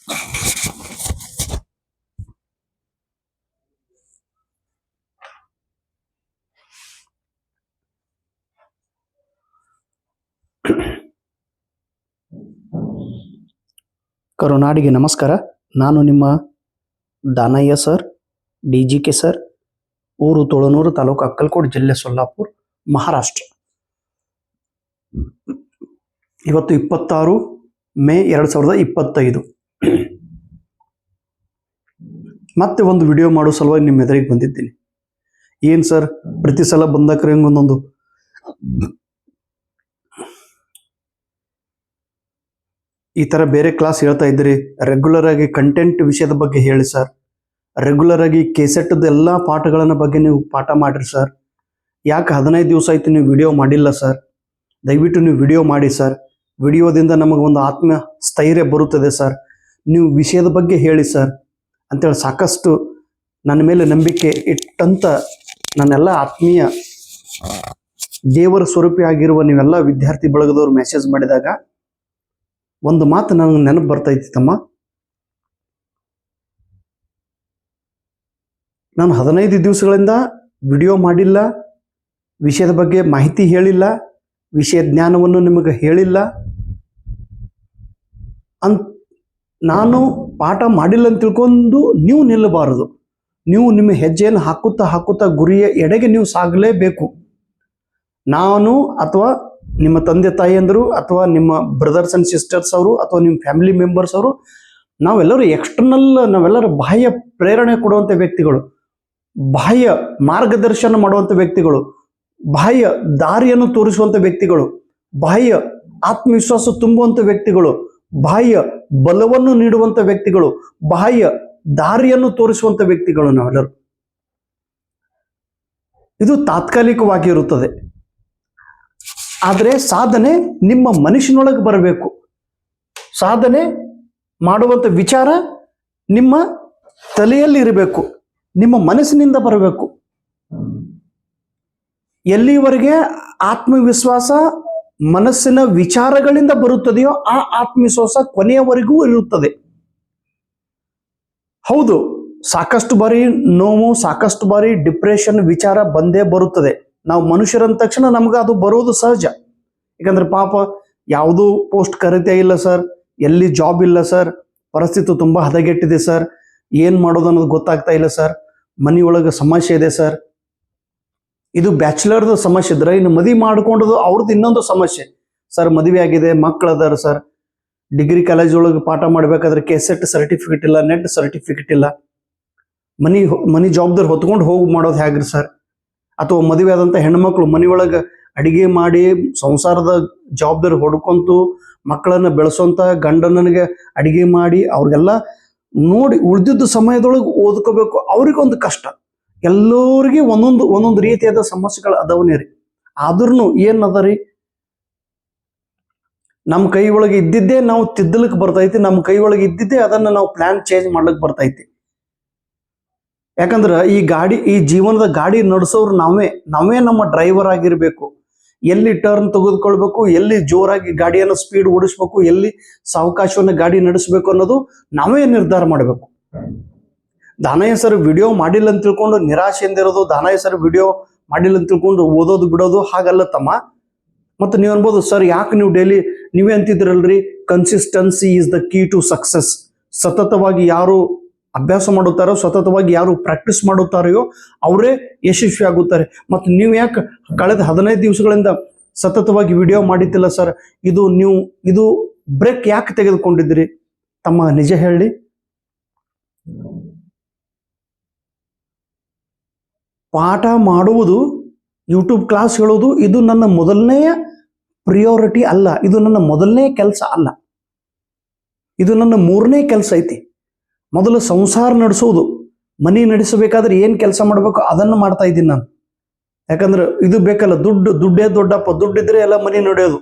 ಕರುನಾಡಿಗೆ ನಮಸ್ಕಾರ. ನಾನು ನಿಮ್ಮ ದಾನಯ್ಯ ಸರ್, DGK ಸರ್, ಊರು ತುಳನೂರು, ತಾಲೂಕು ಅಕ್ಕಲಕೋಟ್, ಜಿಲ್ಲೆ ಸೊಲ್ಲಾಪುರ್, ಮಹಾರಾಷ್ಟ್ರ. ಇವತ್ತು 26 ಮೇ 2025. ಮತ್ತೆ ಒಂದು ವಿಡಿಯೋ ಮಾಡೋ ಸಲುವಾಗಿ ನಿಮ್ಮ ಎದುರಿಗೆ ಬಂದಿದ್ದೀನಿ. ಏನು ಸರ್, ಪ್ರತಿ ಸಲ ಬಂದಕ್ರೆ ಹಿಂಗೊಂದೊಂದು ಈ ಥರ ಬೇರೆ ಕ್ಲಾಸ್ ಹೇಳ್ತಾ ಇದ್ದೀರಿ, ರೆಗ್ಯುಲರ್ ಆಗಿ ಕಂಟೆಂಟ್ ವಿಷಯದ ಬಗ್ಗೆ ಹೇಳಿ ಸರ್, ರೆಗ್ಯುಲರ್ ಆಗಿ ಕೇಸೆಟ್ದ ಎಲ್ಲ ಪಾಠಗಳನ್ನ ಬಗ್ಗೆ ನೀವು ಪಾಠ ಮಾಡಿರಿ ಸರ್. ಯಾಕೆ 15 ದಿವಸ ಆಯ್ತು ನೀವು ವಿಡಿಯೋ ಮಾಡಿಲ್ಲ ಸರ್? ದಯವಿಟ್ಟು ನೀವು ವಿಡಿಯೋ ಮಾಡಿ ಸರ್. ವಿಡಿಯೋದಿಂದ ನಮಗೊಂದು ಆತ್ಮ ಸ್ಥೈರ್ಯ ಬರುತ್ತದೆ ಸರ್. ನೀವು ವಿಷಯದ ಬಗ್ಗೆ ಹೇಳಿ ಸರ್ ಅಂತೇಳಿ ಸಾಕಷ್ಟು ನನ್ನ ಮೇಲೆ ನಂಬಿಕೆ ಇಟ್ಟಂತ ನನ್ನೆಲ್ಲ ಆತ್ಮೀಯ ದೇವರ ಸ್ವರೂಪಿ ಆಗಿರುವ ನೀವೆಲ್ಲ ವಿದ್ಯಾರ್ಥಿ ಬಳಗದವರು ಮೆಸೇಜ್ ಮಾಡಿದಾಗ ಒಂದು ಮಾತು ನನಗೆ ನೆನಪು ಬರ್ತೈತಿ ತಮ್ಮ. ನಾನು 15 ದಿವಸಗಳಿಂದ ವಿಡಿಯೋ ಮಾಡಿಲ್ಲ, ವಿಷಯದ ಬಗ್ಗೆ ಮಾಹಿತಿ ಹೇಳಿಲ್ಲ, ವಿಷಯ ಜ್ಞಾನವನ್ನು ನಿಮಗೆ ಹೇಳಿಲ್ಲ ನಾನು ಪಾಠ ಮಾಡಿಲ್ಲ ಅಂತ ತಿಳ್ಕೊಂಡು ನೀವು ನಿಲ್ಲಬಾರದು. ನೀವು ನಿಮ್ಮ ಹೆಜ್ಜೆಯನ್ನು ಹಾಕುತ್ತಾ ಗುರಿಯ ಎಡೆಗೆ ನೀವು ಸಾಗಲೇಬೇಕು. ನಾನು ಅಥವಾ ನಿಮ್ಮ ತಂದೆ ತಾಯಿಯಂದರು ಅಥವಾ ನಿಮ್ಮ ಬ್ರದರ್ಸ್ ಅಂಡ್ ಸಿಸ್ಟರ್ಸ್ ಅವರು ಅಥವಾ ನಿಮ್ಮ ಫ್ಯಾಮಿಲಿ ಮೆಂಬರ್ಸ್ ಅವರು ನಾವೆಲ್ಲರೂ ಎಕ್ಸ್ಟರ್ನಲ್, ನಾವೆಲ್ಲರೂ ಬಾಹ್ಯ ಪ್ರೇರಣೆ ಕೊಡುವಂಥ ವ್ಯಕ್ತಿಗಳು, ಬಾಹ್ಯ ಮಾರ್ಗದರ್ಶನ ಮಾಡುವಂಥ ವ್ಯಕ್ತಿಗಳು, ಬಾಹ್ಯ ದಾರಿಯನ್ನು ತೋರಿಸುವಂಥ ವ್ಯಕ್ತಿಗಳು, ಬಾಹ್ಯ ಆತ್ಮವಿಶ್ವಾಸ ತುಂಬುವಂಥ ವ್ಯಕ್ತಿಗಳು, ಬಾಹ್ಯ ಬಲವನ್ನು ನೀಡುವಂಥ ವ್ಯಕ್ತಿಗಳು, ಬಾಹ್ಯ ದಾರಿಯನ್ನು ತೋರಿಸುವಂಥ ವ್ಯಕ್ತಿಗಳು ನಾವೆಲ್ಲರೂ. ಇದು ತಾತ್ಕಾಲಿಕವಾಗಿರುತ್ತದೆ. ಆದರೆ ಸಾಧನೆ ನಿಮ್ಮ ಮನುಷ್ಯನೊಳಗೆ ಬರಬೇಕು. ಸಾಧನೆ ಮಾಡುವಂಥ ವಿಚಾರ ನಿಮ್ಮ ತಲೆಯಲ್ಲಿ ಇರಬೇಕು, ನಿಮ್ಮ ಮನಸ್ಸಿನಿಂದ ಬರಬೇಕು. ಎಲ್ಲಿವರೆಗೆ ಆತ್ಮವಿಶ್ವಾಸ ಮನಸ್ಸಿನ ವಿಚಾರಗಳಿಂದ ಬರುತ್ತದೆಯೋ ಆ ಆತ್ಮವಿಶ್ವಾಸ ಕೊನೆಯವರೆಗೂ ಇರುತ್ತದೆ. ಹೌದು, ಸಾಕಷ್ಟು ಬಾರಿ ನೋವು, ಸಾಕಷ್ಟು ಬಾರಿ ಡಿಪ್ರೆಷನ್ ವಿಚಾರ ಬಂದೇ ಬರುತ್ತದೆ. ನಾವು ಮನುಷ್ಯರಂದ ತಕ್ಷಣ ನಮ್ಗೆ ಅದು ಬರೋದು ಸಹಜ. ಯಾಕಂದ್ರೆ ಪಾಪ ಯಾವುದೂ ಪೋಸ್ಟ್ ಕರೀತೇ ಇಲ್ಲ ಸರ್, ಎಲ್ಲಿ ಜಾಬ್ ಇಲ್ಲ ಸರ್, ಪರಿಸ್ಥಿತಿ ತುಂಬ ಹದಗೆಟ್ಟಿದೆ ಸರ್, ಏನು ಮಾಡೋದು ಅನ್ನೋದು ಗೊತ್ತಾಗ್ತಾ ಇಲ್ಲ ಸರ್, ಮನೆಯೊಳಗೆ ಸಮಸ್ಯೆ ಇದೆ ಸರ್. ಇದು ಬ್ಯಾಚುಲರ್ದ ಸಮಸ್ಯೆ ಇದ್ರೆ, ಇನ್ನು ಮದುವೆ ಮಾಡ್ಕೊಂಡದು ಅವ್ರದ್ದು ಇನ್ನೊಂದು ಸಮಸ್ಯೆ ಸರ್. ಮದುವೆ ಆಗಿದೆ, ಮಕ್ಕಳು ಅದಾರ ಸರ್, ಡಿಗ್ರಿ ಕಾಲೇಜ್ ಒಳಗೆ ಪಾಠ ಮಾಡಬೇಕಾದ್ರೆ ಕೆಸೆಟ್ ಸರ್ಟಿಫಿಕೇಟ್ ಇಲ್ಲ, ನೆಟ್ ಸರ್ಟಿಫಿಕೇಟ್ ಇಲ್ಲ, ಮನಿ ಜವಾಬ್ದಾರಿ ಹೊತ್ಕೊಂಡು ಹೋಗಿ ಮಾಡೋದು ಹೇಗ್ರಿ ಸರ್? ಅಥವಾ ಮದುವೆ ಆದಂಥ ಹೆಣ್ಮಕ್ಳು ಮನೆಯೊಳಗೆ ಅಡಿಗೆ ಮಾಡಿ ಸಂಸಾರದ ಜವಾಬ್ದಾರಿ ಹೊಡ್ಕೊಂತು ಮಕ್ಕಳನ್ನ ಬೆಳೆಸೋಂಥ ಗಂಡನಿಗೆ ಅಡಿಗೆ ಮಾಡಿ ಅವ್ರಿಗೆಲ್ಲ ನೋಡಿ ಉಳಿದಿದ್ದ ಸಮಯದೊಳಗೆ ಓದ್ಕೋಬೇಕು. ಅವ್ರಿಗೊಂದು ಕಷ್ಟ. ಎಲ್ಲರಿಗೆ ಒಂದೊಂದು ರೀತಿಯಾದ ಸಮಸ್ಯೆಗಳು ಅದಾವನೇ ರೀ. ಆದ್ರೂ ಏನದ ರೀ, ನಮ್ಮ ಕೈ ಒಳಗೆ ಇದ್ದಿದ್ದೇ ನಾವು ತಿದ್ದಲಿಕ್ಕೆ ಬರ್ತೈತಿ, ನಮ್ಮ ಕೈ ಒಳಗೆ ಇದ್ದಿದ್ದೇ ಅದನ್ನು ನಾವು ಪ್ಲಾನ್ ಚೇಂಜ್ ಮಾಡ್ಲಿಕ್ಕೆ ಬರ್ತೈತಿ. ಯಾಕಂದ್ರೆ ಈ ಜೀವನದ ಗಾಡಿ ನಡೆಸೋರು ನಾವೇ ನಮ್ಮ ಡ್ರೈವರ್ ಆಗಿರ್ಬೇಕು. ಎಲ್ಲಿ ಟರ್ನ್ ತೆಗೆದುಕೊಳ್ಬೇಕು, ಎಲ್ಲಿ ಜೋರಾಗಿ ಗಾಡಿಯನ್ನು ಸ್ಪೀಡ್ ಓಡಿಸ್ಬೇಕು, ಎಲ್ಲಿ ಸಾವಕಾಶವನ್ನು ಗಾಡಿ ನಡೆಸಬೇಕು ಅನ್ನೋದು ನಾವೇ ನಿರ್ಧಾರ ಮಾಡಬೇಕು. ದಾನಯ್ಯ ಸರ್ ವಿಡಿಯೋ ಮಾಡಿಲ್ಲ ಅಂತ ತಿಳ್ಕೊಂಡು ನಿರಾಶೆಯಿಂದ ಇರೋದು, ದಾನಯ್ಯ ಸರ್ ವಿಡಿಯೋ ಮಾಡಿಲ್ಲ ಅಂತ ತಿಳ್ಕೊಂಡು ಓದೋದು ಬಿಡೋದು ಹಾಗಲ್ಲ ತಮ್ಮ. ಮತ್ತು ನೀವು ಅನ್ಬೋದು ಸರ್, ಯಾಕೆ ನೀವು ಡೈಲಿ ನೀವೇ ಅಂತಿದ್ರಲ್ರಿ, consistency is the key to success. ಸತತವಾಗಿ ಯಾರು ಅಭ್ಯಾಸ ಮಾಡುತ್ತಾರೋ, ಸತತವಾಗಿ ಯಾರು ಪ್ರಾಕ್ಟೀಸ್ ಮಾಡುತ್ತಾರೆಯೋ ಅವರೇ ಯಶಸ್ವಿ ಆಗುತ್ತಾರೆ. ಮತ್ತು ನೀವು ಯಾಕೆ ಕಳೆದ 15 ದಿವಸಗಳಿಂದ ಸತತವಾಗಿ ವಿಡಿಯೋ ಮಾಡಿದ್ದಿಲ್ಲ ಸರ್? ಇದು ಬ್ರೇಕ್ ಯಾಕೆ ತೆಗೆದುಕೊಂಡಿದ್ರಿ ತಮ್ಮ? ನಿಜ ಹೇಳಿ. ಪಾಠ ಮಾಡುವುದು, ಯೂಟ್ಯೂಬ್ ಕ್ಲಾಸ್ ಹೇಳೋದು ಇದು ನನ್ನ ಮೊದಲನೆಯ ಪ್ರಿಯಾರಿಟಿ ಅಲ್ಲ, ಇದು ನನ್ನ ಮೊದಲನೇ ಕೆಲಸ ಅಲ್ಲ, ಇದು ನನ್ನ 3ನೇ ಕೆಲಸ ಐತಿ. ಮೊದಲು ಸಂಸಾರ ನಡೆಸೋದು, ಮನೆ ನಡೆಸಬೇಕಾದ್ರೆ ಏನು ಕೆಲಸ ಮಾಡಬೇಕು ಅದನ್ನು ಮಾಡ್ತಾ ಇದ್ದೀನಿ ನಾನು. ಯಾಕಂದ್ರೆ ಇದು ಬೇಕಲ್ಲ, ದುಡ್ಡೇ ದೊಡ್ಡಪ್ಪ, ದುಡ್ಡಿದ್ರೆ ಎಲ್ಲ ಮನೆ ನಡೆಯೋದು.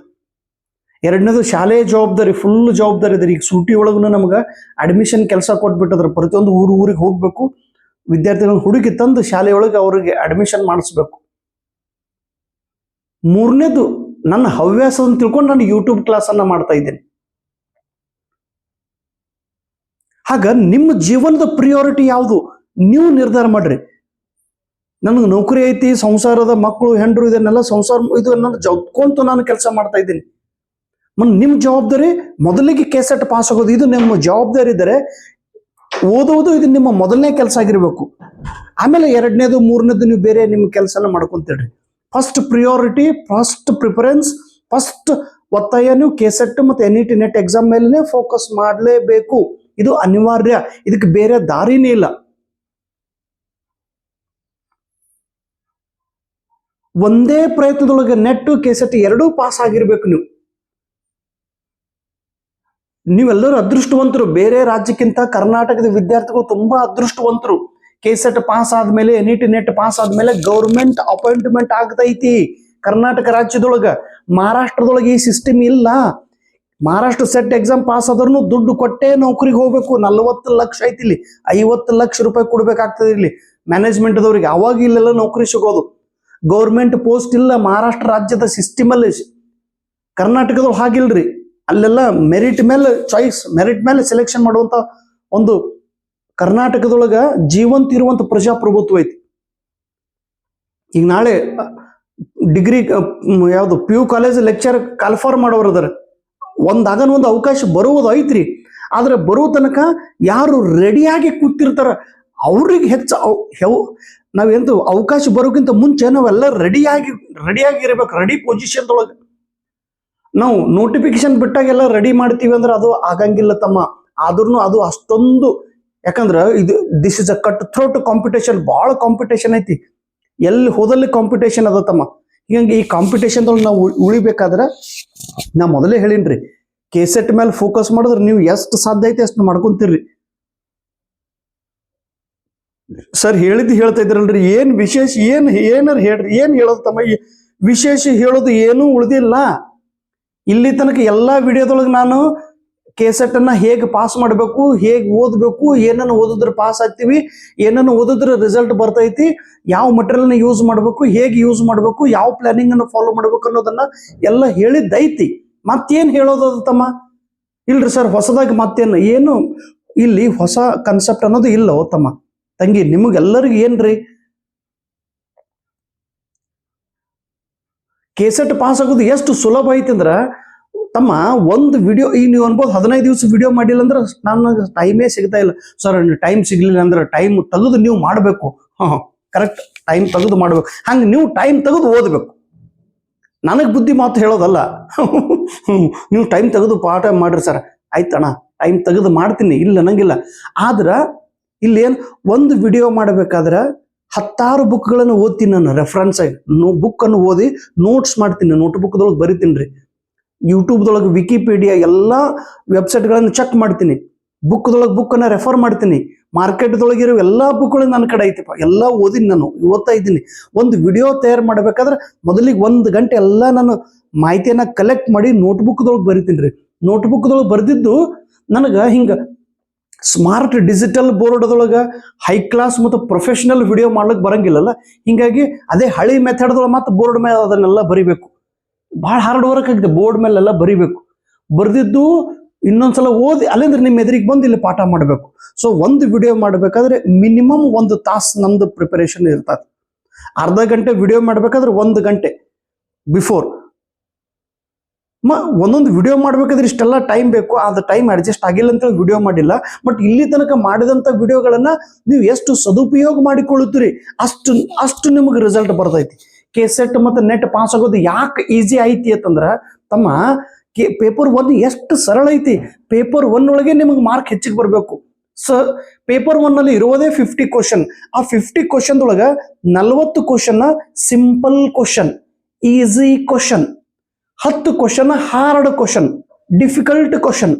ಎರಡನೇದು ಶಾಲೆಯ ಜವಾಬ್ದಾರಿ, ಫುಲ್ ಜವಾಬ್ದಾರಿ ಇದೆ. ಈಗ ಸೂಟಿ ಒಳಗೂ ನಮ್ಗೆ ಅಡ್ಮಿಷನ್ ಕೆಲಸ ಕೊಟ್ಬಿಟ್ಟಿದ್ರೆ ಪ್ರತಿಯೊಂದು ಊರಿಗೆ ಹೋಗ್ಬೇಕು, ವಿದ್ಯಾರ್ಥಿಗಳನ್ನ ಹುಡುಕಿ ತಂದು ಶಾಲೆಯೊಳಗೆ ಅವ್ರಿಗೆ ಅಡ್ಮಿಷನ್ ಮಾಡಿಸ್ಬೇಕು. 3ನೇದು ನನ್ನ ಹವ್ಯಾಸ ಅಂತ ತಿಳ್ಕೊಂಡು ನಾನು ಯೂಟ್ಯೂಬ್ ಕ್ಲಾಸನ್ನು ಮಾಡ್ತಾ ಇದ್ದೇನೆ. ಹಾಗ ನಿಮ್ಮ ಜೀವನದ ಪ್ರಿಯಾರಿಟಿ ಯಾವುದು ನೀವು ನಿರ್ಧಾರ ಮಾಡ್ರಿ. ನನಗೆ ನೌಕರಿ ಐತಿ, ಸಂಸಾರದ ಮಕ್ಕಳು ಹೆಂಡ್ರು ಇದನ್ನೆಲ್ಲ ಸಂಸಾರ ಇದನ್ನ ಜಪ್ಕೊಂತು ನಾನು ಕೆಲಸ ಮಾಡ್ತಾ ಇದ್ದೀನಿ. ನಿಮ್ಮ ಜವಾಬ್ದಾರಿ ಮೊದಲಿಗೆ ಕೆಸೆಟ್ ಪಾಸ್ ಆಗೋದು, ಇದು ನಿಮ್ಮ ಜವಾಬ್ದಾರಿ ಇದ್ದರೆ ಓದೋದು ಇದು ನಿಮ್ಮ ಮೊದಲನೇ ಕೆಲಸ ಆಗಿರ್ಬೇಕು. ಆಮೇಲೆ ಎರಡನೇದು ಮೂರನೇದು ನೀವು ಬೇರೆ ನಿಮ್ಮ ಕೆಲಸನ ಮಾಡ್ಕೊಂತೀರಿ. First priority, first preference, first ಒತ್ತಾಯ ನೀವು ಕೆಸೆಟ್ ಮತ್ತು NET ನೆಟ್ ಎಕ್ಸಾಮ್ ಮೇಲೆ ಫೋಕಸ್ ಮಾಡಲೇಬೇಕು. ಇದು ಅನಿವಾರ್ಯ, ಇದಕ್ಕೆ ಬೇರೆ ದಾರಿನೇ ಇಲ್ಲ. ಒಂದೇ ಪ್ರಯತ್ನದೊಳಗೆ ನೆಟ್ ಕೆಸೆಟ್ ಎರಡೂ ಪಾಸ್ ಆಗಿರ್ಬೇಕು. ನೀವೆಲ್ಲರೂ ಅದೃಷ್ಟವಂತರು. ಬೇರೆ ರಾಜ್ಯಕ್ಕಿಂತ ಕರ್ನಾಟಕದ ವಿದ್ಯಾರ್ಥಿಗಳು ತುಂಬಾ ಅದೃಷ್ಟವಂತರು. ಕೆಸೆಟ್ ಪಾಸ್ ಆದ್ಮೇಲೆ NET ನೆಟ್ ಪಾಸ್ ಆದ್ಮೇಲೆ ಗೌರ್ಮೆಂಟ್ ಅಪಾಯಿಂಟ್ಮೆಂಟ್ ಆಗ್ತೈತಿ ಕರ್ನಾಟಕ ರಾಜ್ಯದೊಳಗ. ಮಹಾರಾಷ್ಟ್ರದೊಳಗೆ ಈ ಸಿಸ್ಟಮ್ ಇಲ್ಲ. ಮಹಾರಾಷ್ಟ್ರ ಸೆಟ್ ಎಕ್ಸಾಮ್ ಪಾಸ್ ಆದ್ರೂ ದುಡ್ಡು ಕೊಟ್ಟೆ ನೌಕರಿಗೆ ಹೋಗ್ಬೇಕು. 40 ಲಕ್ಷ ಐತಿ ಇಲ್ಲಿ, 50 ಲಕ್ಷ ರೂಪಾಯಿ ಕೊಡ್ಬೇಕಾಗ್ತದೆ ಇಲ್ಲಿ ಮ್ಯಾನೇಜ್ಮೆಂಟ್ದವ್ರಿಗೆ. ಅವಾಗ ಇಲ್ಲೆಲ್ಲ ನೌಕರಿ ಸಿಗೋದು. ಗೌರ್ಮೆಂಟ್ ಪೋಸ್ಟ್ ಇಲ್ಲ ಮಹಾರಾಷ್ಟ್ರ ರಾಜ್ಯದ ಸಿಸ್ಟಮ್ ಅಲ್ಲಿ. ಕರ್ನಾಟಕದವ್ರು ಹಾಗಿಲ್ರಿ. ಅಲ್ಲೆಲ್ಲ ಮೆರಿಟ್ ಮೇಲೆ ಚಾಯ್ಸ್, ಮೆರಿಟ್ ಮೇಲೆ ಸೆಲೆಕ್ಷನ್ ಮಾಡುವಂತ ಒಂದು ಕರ್ನಾಟಕದೊಳಗ ಜೀವಂತ ಇರುವಂತ ಪ್ರಜಾಪ್ರಭುತ್ವ ಐತಿ. ಈಗ ನಾಳೆ ಡಿಗ್ರಿ ಯಾವ್ದು PU ಕಾಲೇಜ್ ಲೆಕ್ಚರ್ ಕಾಲ್ಫಾರ್ ಮಾಡೋರು ಅದಾರ. ಒಂದು ಅವಕಾಶ ಬರುವುದು ಐತ್ರಿ. ಆದ್ರೆ ಬರೋ ತನಕ ಯಾರು ರೆಡಿಯಾಗಿ ಕೂತಿರ್ತಾರ ಅವ್ರಿಗೆ ಹೆಚ್ಚು ನಾವೆಂತ ಅವಕಾಶ ಬರೋಕ್ಕಿಂತ ಮುಂಚೆ ನಾವೆಲ್ಲ ರೆಡಿಯಾಗಿ ಇರ್ಬೇಕು. ರೆಡಿ ಪೊಸಿಷನ್ದೊಳಗೆ ನಾವು ನೋಟಿಫಿಕೇಶನ್ ಬಿಟ್ಟಾಗೆಲ್ಲ ರೆಡಿ ಮಾಡ್ತೀವಿ ಅಂದ್ರೆ ಅದು ಆಗಂಗಿಲ್ಲ ತಮ್ಮ. ಆದ್ರೂ ಅದು ಅಷ್ಟೊಂದು, ಯಾಕಂದ್ರೆ this is a cut throat competition. ಭಾಳ ಕಾಂಪಿಟೇಷನ್ ಐತಿ, ಎಲ್ಲಿ ಹೋದಲ್ಲಿ ಕಾಂಪಿಟೇಷನ್ ಅದ ತಮ್ಮ. ಹೀಗಾಗಿ ಈ ಕಾಂಪಿಟೇಷನ್ದೊಳಗೆ ನಾವು ಉಳಿಬೇಕಾದ್ರೆ ನಾ ಮೊದಲೇ ಹೇಳಿನ್ರಿ, ಕೆಸೆಟ್ ಮೇಲೆ ಫೋಕಸ್ ಮಾಡಿದ್ರೆ ನೀವು ಎಷ್ಟು ಸಾಧ್ಯ ಐತಿ ಅಷ್ಟು ಮಾಡ್ಕೊಂತೀರ್ರಿ. ಸರ್ ಹೇಳ್ತಾ ಇದ್ರಲ್ರಿ, ಏನ್ ವಿಶೇಷ ಏನಾರು ಹೇಳ್ರಿ, ಏನ್ ಹೇಳೋದು ತಮ್ಮ? ವಿಶೇಷ ಹೇಳೋದು ಏನೂ ಉಳಿದಿಲ್ಲ. ಇಲ್ಲಿ ತನಕ ಎಲ್ಲಾ ವಿಡಿಯೋದೊಳಗೆ ನಾನು ಕೆಸೆಟ್ ಅನ್ನ ಹೇಗೆ ಪಾಸ್ ಮಾಡಬೇಕು, ಹೇಗೆ ಓದಬೇಕು, ಏನನ್ನು ಓದಿದ್ರೆ ಪಾಸ್ ಆಗ್ತೀವಿ, ಏನನ್ನು ಓದಿದ್ರೆ ರಿಸಲ್ಟ್ ಬರ್ತೈತಿ, ಯಾವ ಮಟೀರಿಯಲ್ನ ಯೂಸ್ ಮಾಡಬೇಕು, ಹೇಗೆ ಯೂಸ್ ಮಾಡಬೇಕು, ಯಾವ ಪ್ಲಾನಿಂಗ್ ಅನ್ನು ಫಾಲೋ ಮಾಡ್ಬೇಕು ಅನ್ನೋದನ್ನ ಎಲ್ಲ ಹೇಳಿದ್ದೈತಿ. ಮತ್ತೇನು ಹೇಳೋದು ತಮ್ಮ? ಇಲ್ರಿ ಸರ್ ಹೊಸದಾಗಿ ಮತ್ತೇನು ಏನು ಇಲ್ಲಿ ಹೊಸ ಕನ್ಸೆಪ್ಟ್ ಅನ್ನೋದು ಇಲ್ಲ ತಮ್ಮ. ತಂಗಿ ನಿಮಗೆಲ್ಲರಿಗೂ ಏನ್ರಿ ಕೆಸೆಟ್ ಪಾಸ್ ಆಗೋದು ಎಷ್ಟು ಸುಲಭ ಐತಿ ಅಂದ್ರ ತಮ್ಮ, ಒಂದು ವಿಡಿಯೋ ಈಗ ನೀವು ಅನ್ಬೋದು 15 ದಿವಸ ವಿಡಿಯೋ ಮಾಡಿಲ್ಲ ಅಂದ್ರೆ ನನಗೆ ಟೈಮೇ ಸಿಗ್ತಾ ಇಲ್ಲ ಸರ್. ಟೈಮ್ ಸಿಗ್ಲಿಲ್ಲ ಅಂದ್ರೆ ಟೈಮ್ ತೆಗೆದು ನೀವು ಮಾಡಬೇಕು. ಕರೆಕ್ಟ್, ಟೈಮ್ ತೆಗೆದು ಮಾಡ್ಬೇಕು. ಹಂಗೆ ನೀವು ಟೈಮ್ ತೆಗೆದು ಓದಬೇಕು. ನನಗೆ ಬುದ್ಧಿ ಮಾತು ಹೇಳೋದಲ್ಲ. ನೀವು ಟೈಮ್ ತೆಗೆದು ಪಾಠ ಮಾಡ್ರಿ ಸರ್, ಆಯ್ತಣ್ಣ ಟೈಮ್ ತೆಗೆದು ಮಾಡ್ತೀನಿ, ಇಲ್ಲ ಅನ್ನಂಗಿಲ್ಲ. ಆದ್ರೆ ಇಲ್ಲೇನು ಒಂದು ವಿಡಿಯೋ ಮಾಡಬೇಕಾದ್ರೆ 10 ಬುಕ್ಗಳನ್ನು ಓದ್ತೀನಿ ನಾನು. ರೆಫರೆನ್ಸ್ ಆಗಿ ಬುಕ್ಕನ್ನು ಓದಿ ನೋಟ್ಸ್ ಮಾಡ್ತೀನಿ, ನೋಟ್ ಬುಕ್ದೊಳಗೆ ಬರಿತೀನಿ ರೀ. ಯೂಟ್ಯೂಬ್ದೊಳಗೆ ವಿಕಿಪೀಡಿಯಾ ಎಲ್ಲ ವೆಬ್ಸೈಟ್ಗಳನ್ನು ಚೆಕ್ ಮಾಡ್ತೀನಿ. ಬುಕ್ಕನ್ನು ರೆಫರ್ ಮಾಡ್ತೀನಿ. ಮಾರ್ಕೆಟ್ದೊಳಗಿರೋ ಎಲ್ಲ ಬುಕ್ಗಳು ನನ್ನ ಕಡೆ ಐತಿಪ್ಪ, ಎಲ್ಲ ಓದಿನಿ ನಾನು, ಓದ್ತಾ ಇದ್ದೀನಿ. ಒಂದು ವಿಡಿಯೋ ತಯಾರು ಮಾಡಬೇಕಾದ್ರೆ ಮೊದಲಿಗೆ 1 ಗಂಟೆ ಎಲ್ಲ ನಾನು ಮಾಹಿತಿಯನ್ನು ಕಲೆಕ್ಟ್ ಮಾಡಿ ನೋಟ್ಬುಕ್ದೊಳಗೆ ಬರಿತೀನಿ ರೀ. ನೋಟ್ಬುಕ್ದೊಳಗೆ ಬರೆದಿದ್ದು ನನಗೆ ಹಿಂಗೆ ಸ್ಮಾರ್ಟ್ ಡಿಜಿಟಲ್ ಬೋರ್ಡ್ದೊಳಗೆ ಹೈ ಕ್ಲಾಸ್ ಮತ್ತು ಪ್ರೊಫೆಷನಲ್ ವಿಡಿಯೋ ಮಾಡ್ಲಿಕ್ಕೆ ಬರಂಗಿಲ್ಲಲ್ಲ. ಹಿಂಗಾಗಿ ಅದೇ ಹಳಿ ಮೆಥಡ್ದೊಳಗೆ ಮತ್ತೆ ಬೋರ್ಡ್ ಮೇಲೆ ಅದನ್ನೆಲ್ಲ ಬರಿಬೇಕು. ಭಾಳ ಹಾರ್ಡ್ ವರ್ಕ್ ಆಗಿದೆ. ಬೋರ್ಡ್ ಮೇಲೆಲ್ಲ ಬರಿಬೇಕು. ಬರೆದಿದ್ದು ಇನ್ನೊಂದ್ಸಲ ಓದಿ ಅಲ್ಲಿಂದ್ರೆ ನಿಮ್ಮ ಎದುರಿಗೆ ಬಂದು ಇಲ್ಲಿ ಪಾಠ ಮಾಡಬೇಕು. ಸೊ ಒಂದು ವಿಡಿಯೋ ಮಾಡಬೇಕಾದ್ರೆ ಮಿನಿಮಮ್ 1 ತಾಸು ನಮ್ದು ಪ್ರಿಪರೇಷನ್ ಇರ್ತದೆ. ಅರ್ಧ ಗಂಟೆ ವಿಡಿಯೋ ಮಾಡಬೇಕಾದ್ರೆ 1 ಗಂಟೆ ಬಿಫೋರ್. ಒಂದೊಂದು ವಿಡಿಯೋ ಮಾಡ್ಬೇಕಾದ್ರೆ ಇಷ್ಟೆಲ್ಲ ಟೈಮ್ ಬೇಕು. ಅದು ಟೈಮ್ ಅಡ್ಜಸ್ಟ್ ಆಗಿಲ್ಲ ಅಂತೇಳಿ ವಿಡಿಯೋ ಮಾಡಿಲ್ಲ. ಬಟ್ ಇಲ್ಲಿ ತನಕ ಮಾಡಿದಂಥ ವಿಡಿಯೋಗಳನ್ನ ನೀವು ಎಷ್ಟು ಸದುಪಯೋಗ ಮಾಡಿಕೊಳ್ಳುತ್ತೀರಿ ಅಷ್ಟು ನಿಮಗೆ ರಿಸಲ್ಟ್ ಬರ್ತೈತಿ. ಕೆಸೆಟ್ ಮತ್ತು ನೆಟ್ ಪಾಸ್ ಆಗೋದು ಯಾಕೆ ಈಸಿ ಐತಿ ಅಂತಂದ್ರೆ ತಮ್ಮ, ಪೇಪರ್ 1 ಎಷ್ಟು ಸರಳ ಐತಿ. ಪೇಪರ್ 1 ಒಳಗೆ ನಿಮಗೆ ಮಾರ್ಕ್ ಹೆಚ್ಚಿಗೆ ಬರಬೇಕು. ಪೇಪರ್ 1 ನಲ್ಲಿ ಇರೋದೇ 50 ಕ್ವಶನ್. ಆ 50 ಕ್ವಶನ್ದೊಳಗೆ 40 question simple question, easy question, 10 question hard question, difficult question.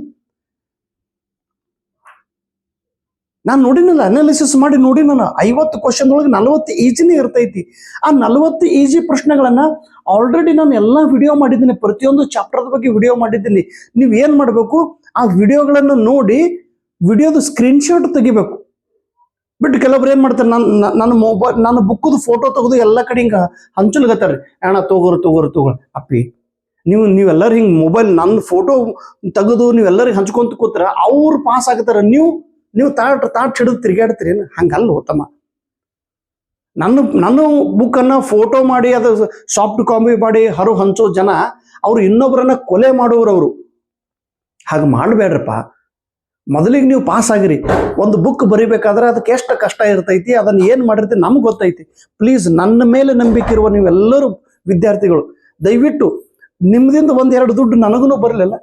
ನಾನು ನೋಡಿನಲ್ಲ, ಅನಾಲಿಸಿಸ್ ಮಾಡಿ ನೋಡಿ ನಾನು 50 ಕ್ವಶನ್ದೊಳಗೆ 40 ಈಜಿನೇ ಇರ್ತೈತಿ. ಆ 40 ಈಜಿ ಪ್ರಶ್ನೆಗಳನ್ನ ಆಲ್ರೆಡಿ ನಾನು ಎಲ್ಲ ವಿಡಿಯೋ ಮಾಡಿದ್ದೀನಿ. ಪ್ರತಿಯೊಂದು ಚಾಪ್ಟರ್ದ ಬಗ್ಗೆ ವಿಡಿಯೋ ಮಾಡಿದ್ದೀನಿ. ನೀವು ಏನು ಮಾಡಬೇಕು, ಆ ವಿಡಿಯೋಗಳನ್ನು ನೋಡಿ ವಿಡಿಯೋದು ಸ್ಕ್ರೀನ್ಶಾಟ್ ತೆಗಿಬೇಕು. ಬಿಟ್ಟು ಕೆಲವ್ರು ಏನು ಮಾಡ್ತಾರೆ, ನನ್ನ ಬುಕ್ಕದು ಫೋಟೋ ತೆಗೆದು ಎಲ್ಲ ಕಡೆ ಹಿಂಗೆ ಹಂಚಲ್ಗತ್ತಾರೆ. ಅಣ್ಣ ತಗೋರು ಅಪ್ಪಿ, ನೀವೆಲ್ಲರೂ ಹಿಂಗೆ ಮೊಬೈಲ್ ನನ್ನ ಫೋಟೋ ತೆಗೆದು ನೀವೆಲ್ಲರಿಗೆ ಹಂಚ್ಕೊಂತ ಕೂತ್ರ ಅವ್ರು ಪಾಸ್ ಆಗ್ತಾರೆ. ನೀವು ನೀವು ತಾಟ್ ಹಿಡಿದು ತಿರುಗಾಡ್ತೀರಿ ಹಂಗಲ್ಲ ಹೋತಮ್ಮ. ನನ್ನ ಬುಕ್ಕನ್ನು ಫೋಟೋ ಮಾಡಿ ಅದು ಸಾಫ್ಟ್ ಕಾಪಿ ಮಾಡಿ ಹಂಚೋ ಜನ ಅವ್ರು ಇನ್ನೊಬ್ಬರನ್ನ ಕೊಲೆ ಮಾಡುವವರು. ಹಾಗೆ ಮಾಡಬೇಡ್ರಪ್ಪ. ಮೊದಲಿಗೆ ನೀವು ಪಾಸ್ ಆಗಿರಿ. ಒಂದು ಬುಕ್ ಬರಿಬೇಕಾದ್ರೆ ಅದಕ್ಕೆ ಎಷ್ಟು ಕಷ್ಟ ಇರ್ತೈತಿ, ಅದನ್ನು ಏನು ಮಾಡಿರ್ತೀವಿ ನಮ್ಗೆ ಗೊತ್ತೈತಿ. ಪ್ಲೀಸ್, ನನ್ನ ಮೇಲೆ ನಂಬಿಕೆ ಇರುವ ನೀವೆಲ್ಲರೂ ವಿದ್ಯಾರ್ಥಿಗಳು ದಯವಿಟ್ಟು ನಿಮ್ದಿಂದ ಒಂದೆರಡು ದುಡ್ಡು ನನಗೂ ಬರಲಿಲ್ಲ.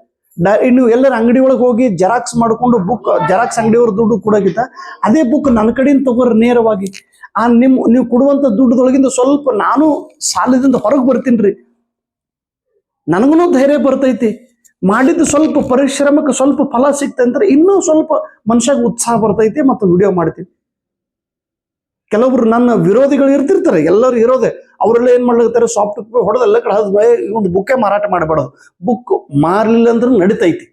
ನೀವು ಎಲ್ಲರ ಅಂಗಡಿ ಒಳಗೆ ಹೋಗಿ ಜೆರಾಕ್ಸ್ ಮಾಡಿಕೊಂಡು ಬುಕ್ ಜೆರಾಕ್ಸ್ ಅಂಗಡಿಯವ್ರ ದುಡ್ಡು ಕೊಡೋಗಿತ್ತ ಅದೇ ಬುಕ್ ನನ್ನ ಕಡೆಯಿಂದ ತಗೋರಿ ನೇರವಾಗಿ. ನೀವು ಕೊಡುವಂಥ ದುಡ್ಡದೊಳಗಿಂದ ಸ್ವಲ್ಪ ನಾನು ಸಾಲದಿಂದ ಹೊರಗೆ ಬರ್ತೀನಿ ರೀ. ನನಗೂ ಧೈರ್ಯ ಬರ್ತೈತಿ. ಮಾಡಿದ್ದು ಸ್ವಲ್ಪ ಪರಿಶ್ರಮಕ್ಕೆ ಸ್ವಲ್ಪ ಫಲ ಸಿಕ್ತೆ ಅಂದ್ರೆ ಇನ್ನೂ ಸ್ವಲ್ಪ ಮನುಷ್ಯಾಗ ಉತ್ಸಾಹ ಬರ್ತೈತಿ ಮತ್ತು ವಿಡಿಯೋ ಮಾಡ್ತೀವಿ. ಕೆಲವೊಬ್ರು ನನ್ನ ವಿರೋಧಿಗಳು ಇರ್ತಿರ್ತಾರೆ, ಎಲ್ಲರೂ ಇರೋದೆ. ಅವರೆಲ್ಲ ಏನ್ ಮಾಡ್ಲಿರ್ತಾರೆ, ಸಾಫ್ಟ್ ಕಾಪಿ ಹೊಡೆದೆಲ್ಲ ಕಡೆ ಒಂದು ಬುಕ್ಕೇ ಮಾರಾಟ ಮಾಡಬಾರ್ದು. ಬುಕ್ ಮಾರ್ಲಿಲ್ಲ ಅಂದ್ರೆ ನಡಿತೈತಿ.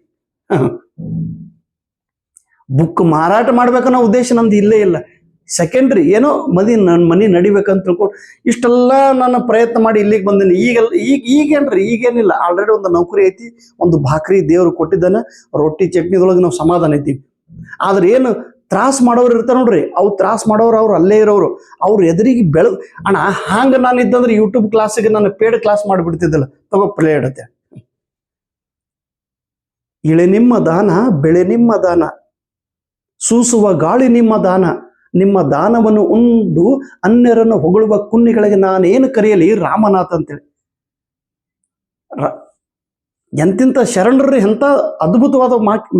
ಬುಕ್ ಮಾರಾಟ ಮಾಡ್ಬೇಕನ್ನೋ ಉದ್ದೇಶ ನಮ್ದು ಇಲ್ಲೇ ಇಲ್ಲ. ಸೆಕೆಂಡ್ರಿ ಏನೋ ನನ್ನ ಮನೆ ನಡಿಬೇಕಂತ ತಿಳ್ಕೊಂಡು ಇಷ್ಟೆಲ್ಲ ನಾನು ಪ್ರಯತ್ನ ಮಾಡಿ ಇಲ್ಲಿಗೆ ಬಂದೀನಿ. ಈಗೇನ್ರಿ ಈಗೇನಿಲ್ಲ, ಆಲ್ರೆಡಿ ಒಂದು ನೌಕರಿ ಐತಿ, ಒಂದು ಭಾಕ್ರಿ ದೇವ್ರು ಕೊಟ್ಟಿದ್ದಾನೆ, ರೊಟ್ಟಿ ಚಟ್ನಿದೊಳಗೆ ನಾವು ಸಮಾಧಾನ ಇದ್ದೀವಿ. ಆದ್ರೆ ಏನು ತ್ರಾಸ್ ಮಾಡೋರು ಇರ್ತಾರೆ ನೋಡ್ರಿ, ಅವ್ರು ತ್ರಾಸ್ ಮಾಡೋರು ಅವ್ರು ಅಲ್ಲೇ ಇರೋರು, ಅವ್ರು ಎದುರಿಗೆ ಅಣ್ಣ ಹಂಗ ನಾನು ಇದ್ದಂದ್ರೆ ಯೂಟ್ಯೂಬ್ ಕ್ಲಾಸಿಗೆ ನಾನು ಪೇಡ್ ಕ್ಲಾಸ್ ಮಾಡಿಬಿಡ್ತಿದ್ದಿಲ್ಲ. ತಗೋ ಪ್ಲೇ ಇಡುತ್ತೆ. ಇಳೆ ನಿಮ್ಮ ದಾನ, ಬೆಳೆ ನಿಮ್ಮ ದಾನ, ಸೂಸುವ ಗಾಳಿ ನಿಮ್ಮ ದಾನ, ನಿಮ್ಮ ದಾನವನ್ನು ಉಂಡು ಅನ್ಯರನ್ನು ಹೊಗಳುವ ಕುನ್ನಿಗಳಿಗೆ ನಾನೇನು ಕರೆಯಲಿ ರಾಮನಾಥ್ ಅಂತೇಳಿ. ಎಂತಿಂತ ಶರಣರ್ರಿ, ಎಂತ ಅದ್ಭುತವಾದ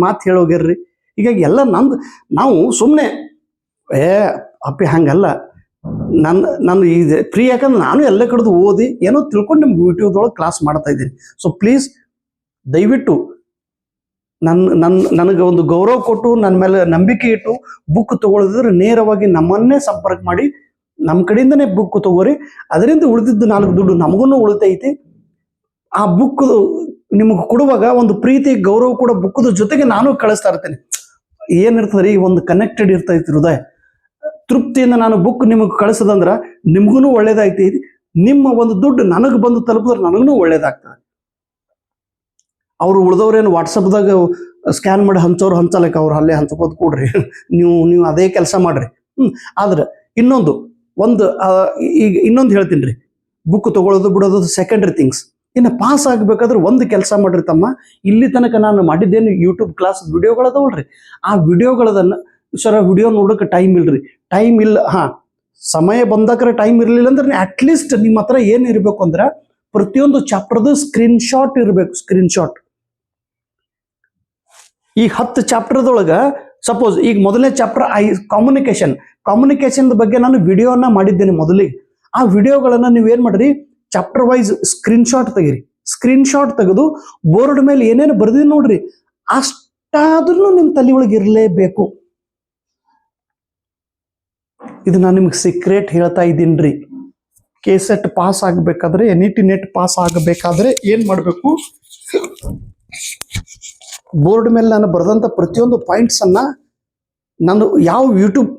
ಮಾತು ಹೇಳೋಗ್ಯಾರ್ರಿ. ಹೀಗಾಗಿ ಎಲ್ಲ ನಾವು ಸುಮ್ಮನೆ ಅಪ್ಪಿ ಹಂಗಲ್ಲ. ನನ್ನ ಇದು ಫ್ರೀ, ಯಾಕಂದ್ರೆ ನಾನು ಎಲ್ಲ ಕಡೆದು ಓದಿ ಏನೋ ತಿಳ್ಕೊಂಡು ನಿಮ್ಗೆ ಯೂಟ್ಯೂಬ್ದೊಳಗೆ ಕ್ಲಾಸ್ ಮಾಡ್ತಾ ಇದ್ದೀನಿ. ಸೊ ಪ್ಲೀಸ್ ದಯವಿಟ್ಟು ನನಗೆ ಒಂದು ಗೌರವ ಕೊಟ್ಟು ನನ್ನ ಮೇಲೆ ನಂಬಿಕೆ ಇಟ್ಟು ಬುಕ್ ತಗೊಳಿದ್ರೆ ನೇರವಾಗಿ ನಮ್ಮನ್ನೇ ಸಂಪರ್ಕ ಮಾಡಿ ನಮ್ಮ ಕಡೆಯಿಂದನೇ ಬುಕ್ ತಗೋರಿ. ಅದರಿಂದ ಉಳಿದಿದ್ದು 4 ದುಡ್ಡು ನಮಗೂ ಉಳಿತೈತಿ. ಆ ಬುಕ್ ನಿಮಗೆ ಕೊಡುವಾಗ ಒಂದು ಪ್ರೀತಿ ಗೌರವ ಕೂಡ ಬುಕ್ಕದ ಜೊತೆಗೆ ನಾನು ಕಳಿಸ್ತಾ ಇರ್ತೇನೆ. ಏನಿರ್ತದೆ ರೀ, ಒಂದು ಕನೆಕ್ಟೆಡ್ ಇರ್ತೈತಿ ಹೃದಯ. ತೃಪ್ತಿಯಿಂದ ನಾನು ಬುಕ್ ನಿಮಗೆ ಕಳಿಸೋದಂದ್ರೆ ನಿಮ್ಗೂ ಒಳ್ಳೇದಾಯ್ತಿ. ನಿಮ್ಮ ಒಂದು ದುಡ್ಡು ನನಗೆ ಬಂದು ತಲುಪಿದ್ರೆ ನನಗೂ ಒಳ್ಳೇದಾಗ್ತದೆ. ಅವರು ಉಳಿದವ್ರೇನು ವಾಟ್ಸಪ್ದಾಗ ಸ್ಕ್ಯಾನ್ ಮಾಡಿ ಹಂಚಲಕ್ಕೆ ಅವ್ರು ಅಲ್ಲೇ ಹಂಚ್ಕೋದು ಕೊಡ್ರಿ, ನೀವು ಅದೇ ಕೆಲಸ ಮಾಡ್ರಿ. ಆದ್ರೆ ಇನ್ನೊಂದು ಹೇಳ್ತೀನಿ ರೀ, ಬುಕ್ ತಗೊಳ್ಳೋದು ಬಿಡೋದು ಸೆಕೆಂಡ್ರಿ ಥಿಂಗ್ಸ್. ಇನ್ನು ಪಾಸ್ ಆಗಬೇಕಾದ್ರೆ ಒಂದು ಕೆಲಸ ಮಾಡ್ರಿ ತಮ್ಮ. ಇಲ್ಲಿ ತನಕ ನಾನು ಮಾಡಿದ್ದೇನು ಯೂಟ್ಯೂಬ್ ಕ್ಲಾಸ್ ವಿಡಿಯೋಗಳದವಲ್ರಿ, ಆ ವಿಡಿಯೋಗಳದನ್ನು ಸರ ವಿಡಿಯೋ ನೋಡೋಕೆ ಟೈಮ್ ಇಲ್ರಿ, ಟೈಮ್ ಇಲ್ಲ. ಸಮಯ ಬಂದಾಕ್ರೆ ಟೈಮ್ ಇರಲಿಲ್ಲ ಅಂದ್ರೆ ಅಟ್ಲೀಸ್ಟ್ ನಿಮ್ಮ ಹತ್ರ ಏನಿರಬೇಕು ಅಂದ್ರೆ ಪ್ರತಿಯೊಂದು ಚಾಪ್ಟರ್ದು ಸ್ಕ್ರೀನ್ಶಾಟ್ ಇರಬೇಕು. ಸ್ಕ್ರೀನ್ಶಾಟ್ ಈ 10 ಚಾಪ್ಟರ್ದೊಳಗೆ ಸಪೋಸ್ ಈಗ ಮೊದಲನೇ ಚಾಪ್ಟರ್ ಕಮ್ಯುನಿಕೇಶನ್ ಬಗ್ಗೆ ನಾನು ವಿಡಿಯೋನ ಮಾಡಿದ್ದೇನೆ ಮೊದಲಿಗೆ. ಆ ವಿಡಿಯೋಗಳನ್ನು ನೀವೇನ್ ಮಾಡ್ರಿ, ಚಾಪ್ಟರ್ ವೈಸ್ ಸ್ಕ್ರೀನ್ಶಾಟ್ ತೆಗೀರಿ. ಸ್ಕ್ರೀನ್ಶಾಟ್ ತೆಗೆದು ಬೋರ್ಡ್ ಮೇಲೆ ಏನೇನು ಬರ್ದಿ ನೋಡ್ರಿ, ಅಷ್ಟಾದ್ರೂ ನಿಮ್ಮ ತಲೆ ಒಳಗೆ ಇರಲೇಬೇಕು. ಇದು ನಾನು ನಿಮ್ಗೆ ಸೀಕ್ರೆಟ್ ಹೇಳ್ತಾ ಇದ್ದೀನ್ರಿ. KCET ಪಾಸ್ ಆಗಬೇಕಾದ್ರೆ, NET ನೆಟ್ ಪಾಸ್ ಆಗಬೇಕಾದ್ರೆ ಏನ್ ಮಾಡಬೇಕು, ಬೋರ್ಡ್ ಮೇಲೆ ನಾನು ಬರೆದಂಥ ಪ್ರತಿಯೊಂದು ಪಾಯಿಂಟ್ಸ್ ಅನ್ನ ನಾನು ಯಾವ ಯೂಟ್ಯೂಬ್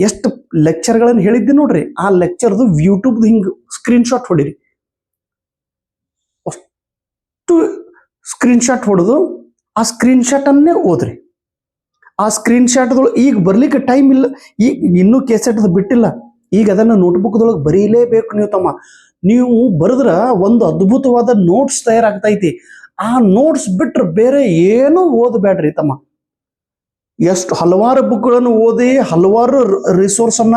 ಎಷ್ಟು ಲೆಕ್ಚರ್ಗಳನ್ನು ಹೇಳಿದ್ದೆ ನೋಡ್ರಿ, ಆ ಲೆಕ್ಚರ್ದು ಯೂಟ್ಯೂಬ್ದು ಹಿಂಗೆ ಸ್ಕ್ರೀನ್ಶಾಟ್ ಹೊಡಿರಿ. ಅಷ್ಟು ಸ್ಕ್ರೀನ್ಶಾಟ್ ಹೊಡೆದು ಆ ಸ್ಕ್ರೀನ್ಶಾಟ್ ಅನ್ನೇ ಓದ್ರಿ. ಆ ಸ್ಕ್ರೀನ್ಶಾಟ್ದೊಳಗೆ ಈಗ ಬರ್ಲಿಕ್ಕೆ ಟೈಮ್ ಇಲ್ಲ, ಈಗ ಇನ್ನೂ KCET ಬಿಟ್ಟಿಲ್ಲ, ಈಗ ಅದನ್ನು ನೋಟ್ಬುಕ್ದೊಳಗೆ ಬರೀಲೇಬೇಕು ನೀವು ತಮ್ಮ. ನೀವು ಬರೆದ್ರ ಒಂದು ಅದ್ಭುತವಾದ ನೋಟ್ಸ್ ತಯಾರಾಗ್ತೈತಿ. ಆ ನೋಟ್ಸ್ ಬಿಟ್ರೆ ಬೇರೆ ಏನೂ ಓದಬೇಡ್ರಿ ತಮ್ಮ. ಎಷ್ಟು ಹಲವಾರು ಬುಕ್ಗಳನ್ನು ಓದಿ, ಹಲವಾರು ರಿಸೋರ್ಸ್ ಅನ್ನ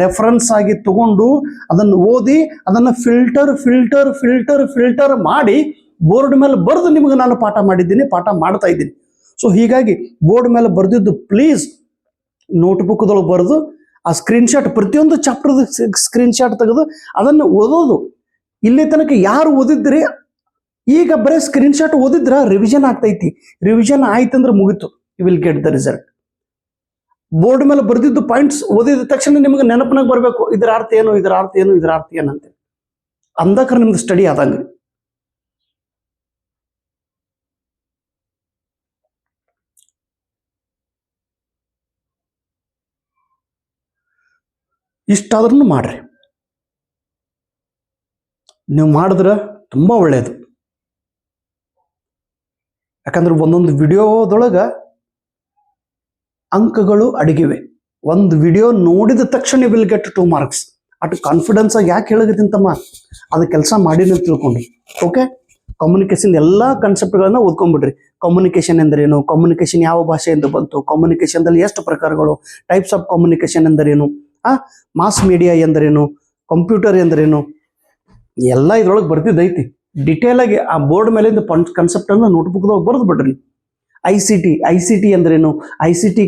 ರೆಫರೆನ್ಸ್ ಆಗಿ ತಗೊಂಡು ಅದನ್ನು ಓದಿ, ಅದನ್ನು ಫಿಲ್ಟರ್ ಮಾಡಿ ಬೋರ್ಡ್ ಮೇಲೆ ಬರೆದು ನಿಮಗೆ ನಾನು ಪಾಠ ಮಾಡ್ತಾ ಇದ್ದೀನಿ. ಸೊ ಹೀಗಾಗಿ ಬೋರ್ಡ್ ಮೇಲೆ ಬರೆದಿದ್ದು ಪ್ಲೀಸ್ ನೋಟ್ಬುಕ್ದೊಳಗೆ ಬರೆದು ಆ ಸ್ಕ್ರೀನ್ಶಾಟ್, ಪ್ರತಿಯೊಂದು ಚಾಪ್ಟರ್ದು ಸ್ಕ್ರೀನ್ಶಾಟ್ ತೆಗೆದು ಅದನ್ನು ಓದೋದು. ಇಲ್ಲಿ ತನಕ ಯಾರು ಓದಿದ್ರಿ, ಈಗ ಬರೀ ಸ್ಕ್ರೀನ್ಶಾಟ್ ಓದಿದ್ರ ರಿವಿಷನ್ ಆಗ್ತೈತಿ. ರಿವಿಷನ್ ಆಯ್ತಂದ್ರೆ ಮುಗಿತು, you will get the result. Board ಮೇಲೆ ಬರೆದಿದ್ದು ಪಾಯಿಂಟ್ಸ್ ಓದಿದ ತಕ್ಷಣ ನಿಮಗೆ ನೆನಪಿನಾಗ ಬರಬೇಕು, ಇದರ ಅರ್ಥ ಏನು, ಇದರ ಅರ್ಥ ಏನು, ಇದರ ಅರ್ಥ ಏನಂತ. ಅಂದಕ್ರ ನಿಮ್ದು ಸ್ಟಡಿ ಆದಂಗೆ. ಇಷ್ಟಾದ್ರೂ ಮಾಡ್ರಿ. ನೀವು ಮಾಡಿದ್ರೆ ತುಂಬ ಒಳ್ಳೆಯದು. ಯಾಕಂದ್ರೆ ಒಂದೊಂದು ವಿಡಿಯೋದೊಳಗೆ ಅಂಕಗಳು ಅಡಗಿವೆ. ಒಂದು ವಿಡಿಯೋ ನೋಡಿದ ತಕ್ಷಣ will get 2 marks. At confidence ಆಗಿ ಯಾಕೆ ಹೇಳಕತ್ತೀನಂತಮ್ಮ, ಅದು ಕೆಲಸ ಮಾಡಿನ ತಿಳ್ಕೊಂಡ್ರಿ. ಓಕೆ, ಕಮ್ಯುನಿಕೇಶನ್ ಎಲ್ಲ ಕಾನ್ಸೆಪ್ಟ್ಗಳನ್ನ ಓದ್ಕೊಂಡ್ಬಿಡ್ರಿ. ಕಮ್ಯುನಿಕೇಶನ್ ಎಂದರೇನು, ಕಮ್ಯುನಿಕೇಶನ್ ಯಾವ ಭಾಷೆಯಿಂದ ಬಂತು, ಕಮ್ಯುನಿಕೇಶನ್ದಲ್ಲಿ ಎಷ್ಟು ಪ್ರಕಾರಗಳು, ಟೈಪ್ಸ್ ಆಫ್ ಕಮ್ಯುನಿಕೇಶನ್ ಎಂದರೇನು, ಮಾಸ್ ಮೀಡಿಯಾ ಎಂದರೇನು, ಕಂಪ್ಯೂಟರ್ ಎಂದರೇನು, ಎಲ್ಲ ಇದ್ರೊಳಗೆ ಬರ್ತಿದ್ದೈತಿ. ಡಿಟೇಲ್ ಆಗಿ ಆ ಬೋರ್ಡ್ ಮೇಲಿಂದ ಕಾನ್ಸೆಪ್ಟ್ ಅನ್ನು ನೋಟ್ಬುಕ್ದಾಗ ಬರೆದು ಬಿಡ್ರಿ. ಐ ಸಿ ಟಿ ಅಂದ್ರೇನು, I C T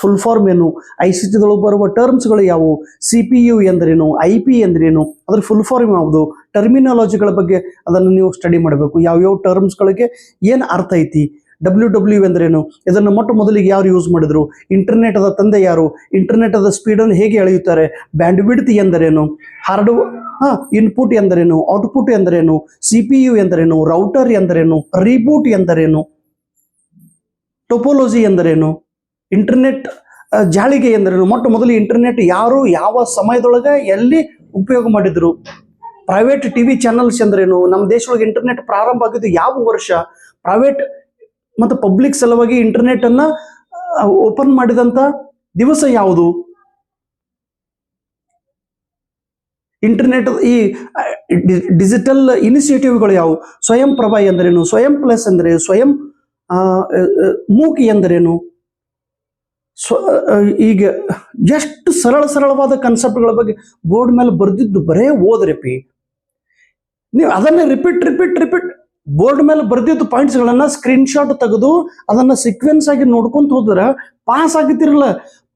full form ಏನು, ಐ ಸಿ ಟಿದೊಳಗೆ ಬರುವ ಟರ್ಮ್ಸ್ಗಳು ಯಾವುವು, CPU ಎಂದರೇನು, IP ಎಂದರೇನು, ಅದ್ರ ಫುಲ್ ಫಾರ್ಮ್ ಯಾವುದು, ಟರ್ಮಿನಾಲಜಿಗಳ ಬಗ್ಗೆ ಅದನ್ನು ನೀವು ಸ್ಟಡಿ ಮಾಡಬೇಕು. ಯಾವ್ಯಾವ ಟರ್ಮ್ಸ್ಗಳಿಗೆ ಏನು ಅರ್ಥ ಐತಿ, WW ಎಂದರೇನು, ಇದನ್ನು ಮೊಟ್ಟ ಮೊದಲಿಗೆ ಯಾರು ಯೂಸ್ ಮಾಡಿದ್ರು, ಇಂಟರ್ನೆಟ್ ಅದ ತಂದೆ ಯಾರು, ಇಂಟರ್ನೆಟ್ ಅದ ಸ್ಪೀಡನ್ನು ಹೇಗೆ ಎಳೆಯುತ್ತಾರೆ, ಬ್ಯಾಂಡ್ ವಿಡ್ತ್ ಎಂದರೇನು, ಇನ್ಪುಟ್ ಎಂದರೇನು, ಔಟ್ಪುಟ್ ಎಂದರೇನು, CPU ಎಂದರೇನು, ರೌಟರ್ ಎಂದರೇನು, ರೀಬೂಟ್ ಎಂದರೇನು, ಟೋಪೋಲಜಿ ಎಂದರೇನು, ಇಂಟರ್ನೆಟ್ ಜಾಳಿಗೆ ಎಂದರೇನು, ಮೊಟ್ಟ ಮೊದಲು ಇಂಟರ್ನೆಟ್ ಯಾರು ಯಾವ ಸಮಯದೊಳಗೆ ಎಲ್ಲಿ ಉಪಯೋಗ ಮಾಡಿದ್ರು, ಪ್ರೈವೇಟ್ TV ಚಾನಲ್ಸ್ ಎಂದರೇನು, ನಮ್ಮ ದೇಶದೊಳಗೆ ಇಂಟರ್ನೆಟ್ ಪ್ರಾರಂಭ ಆಗಿದ್ದು ಯಾವ ವರ್ಷ, ಪ್ರೈವೇಟ್ ಮತ್ತು ಪಬ್ಲಿಕ್ ಸಲುವಾಗಿ ಇಂಟರ್ನೆಟ್ ಅನ್ನ ಓಪನ್ ಮಾಡಿದಂತ ದಿವಸ ಯಾವುದು, ಇಂಟರ್ನೆಟ್ ಈ ಡಿಜಿಟಲ್ ಇನಿಷಿಯೇಟಿವ್ಗಳು ಯಾವುವು, ಸ್ವಯಂ ಪ್ರಭಾ ಎಂದರೇನು, ಸ್ವಯಂ ಪ್ಲಸ್ ಎಂದರೇನು, ಸ್ವಯಂ ಮೂಕಿ ಎಂದರೇನು, ಈಗ ಎಷ್ಟು ಸರಳವಾದ ಕಾನ್ಸೆಪ್ಟ್ಗಳ ಬಗ್ಗೆ ಬೋರ್ಡ್ ಮೇಲೆ ಬರೆದಿದ್ದು ಬರೇ ಓದ್ರಿಪಿ. ನೀವು ಅದನ್ನೇ ರಿಪೀಟ್ ಬೋರ್ಡ್ ಮೇಲೆ ಬರೆದಿದ್ದು ಪಾಯಿಂಟ್ಸ್ಗಳನ್ನ ಸ್ಕ್ರೀನ್ಶಾಟ್ ತೆಗೆದು ಅದನ್ನ ಸೀಕ್ವೆನ್ಸ್ ಆಗಿ ನೋಡ್ಕೊಂತ ಹೋದ್ರೆ ಪಾಸ್ ಆಗಿತ್ತಿರಲ್ಲ.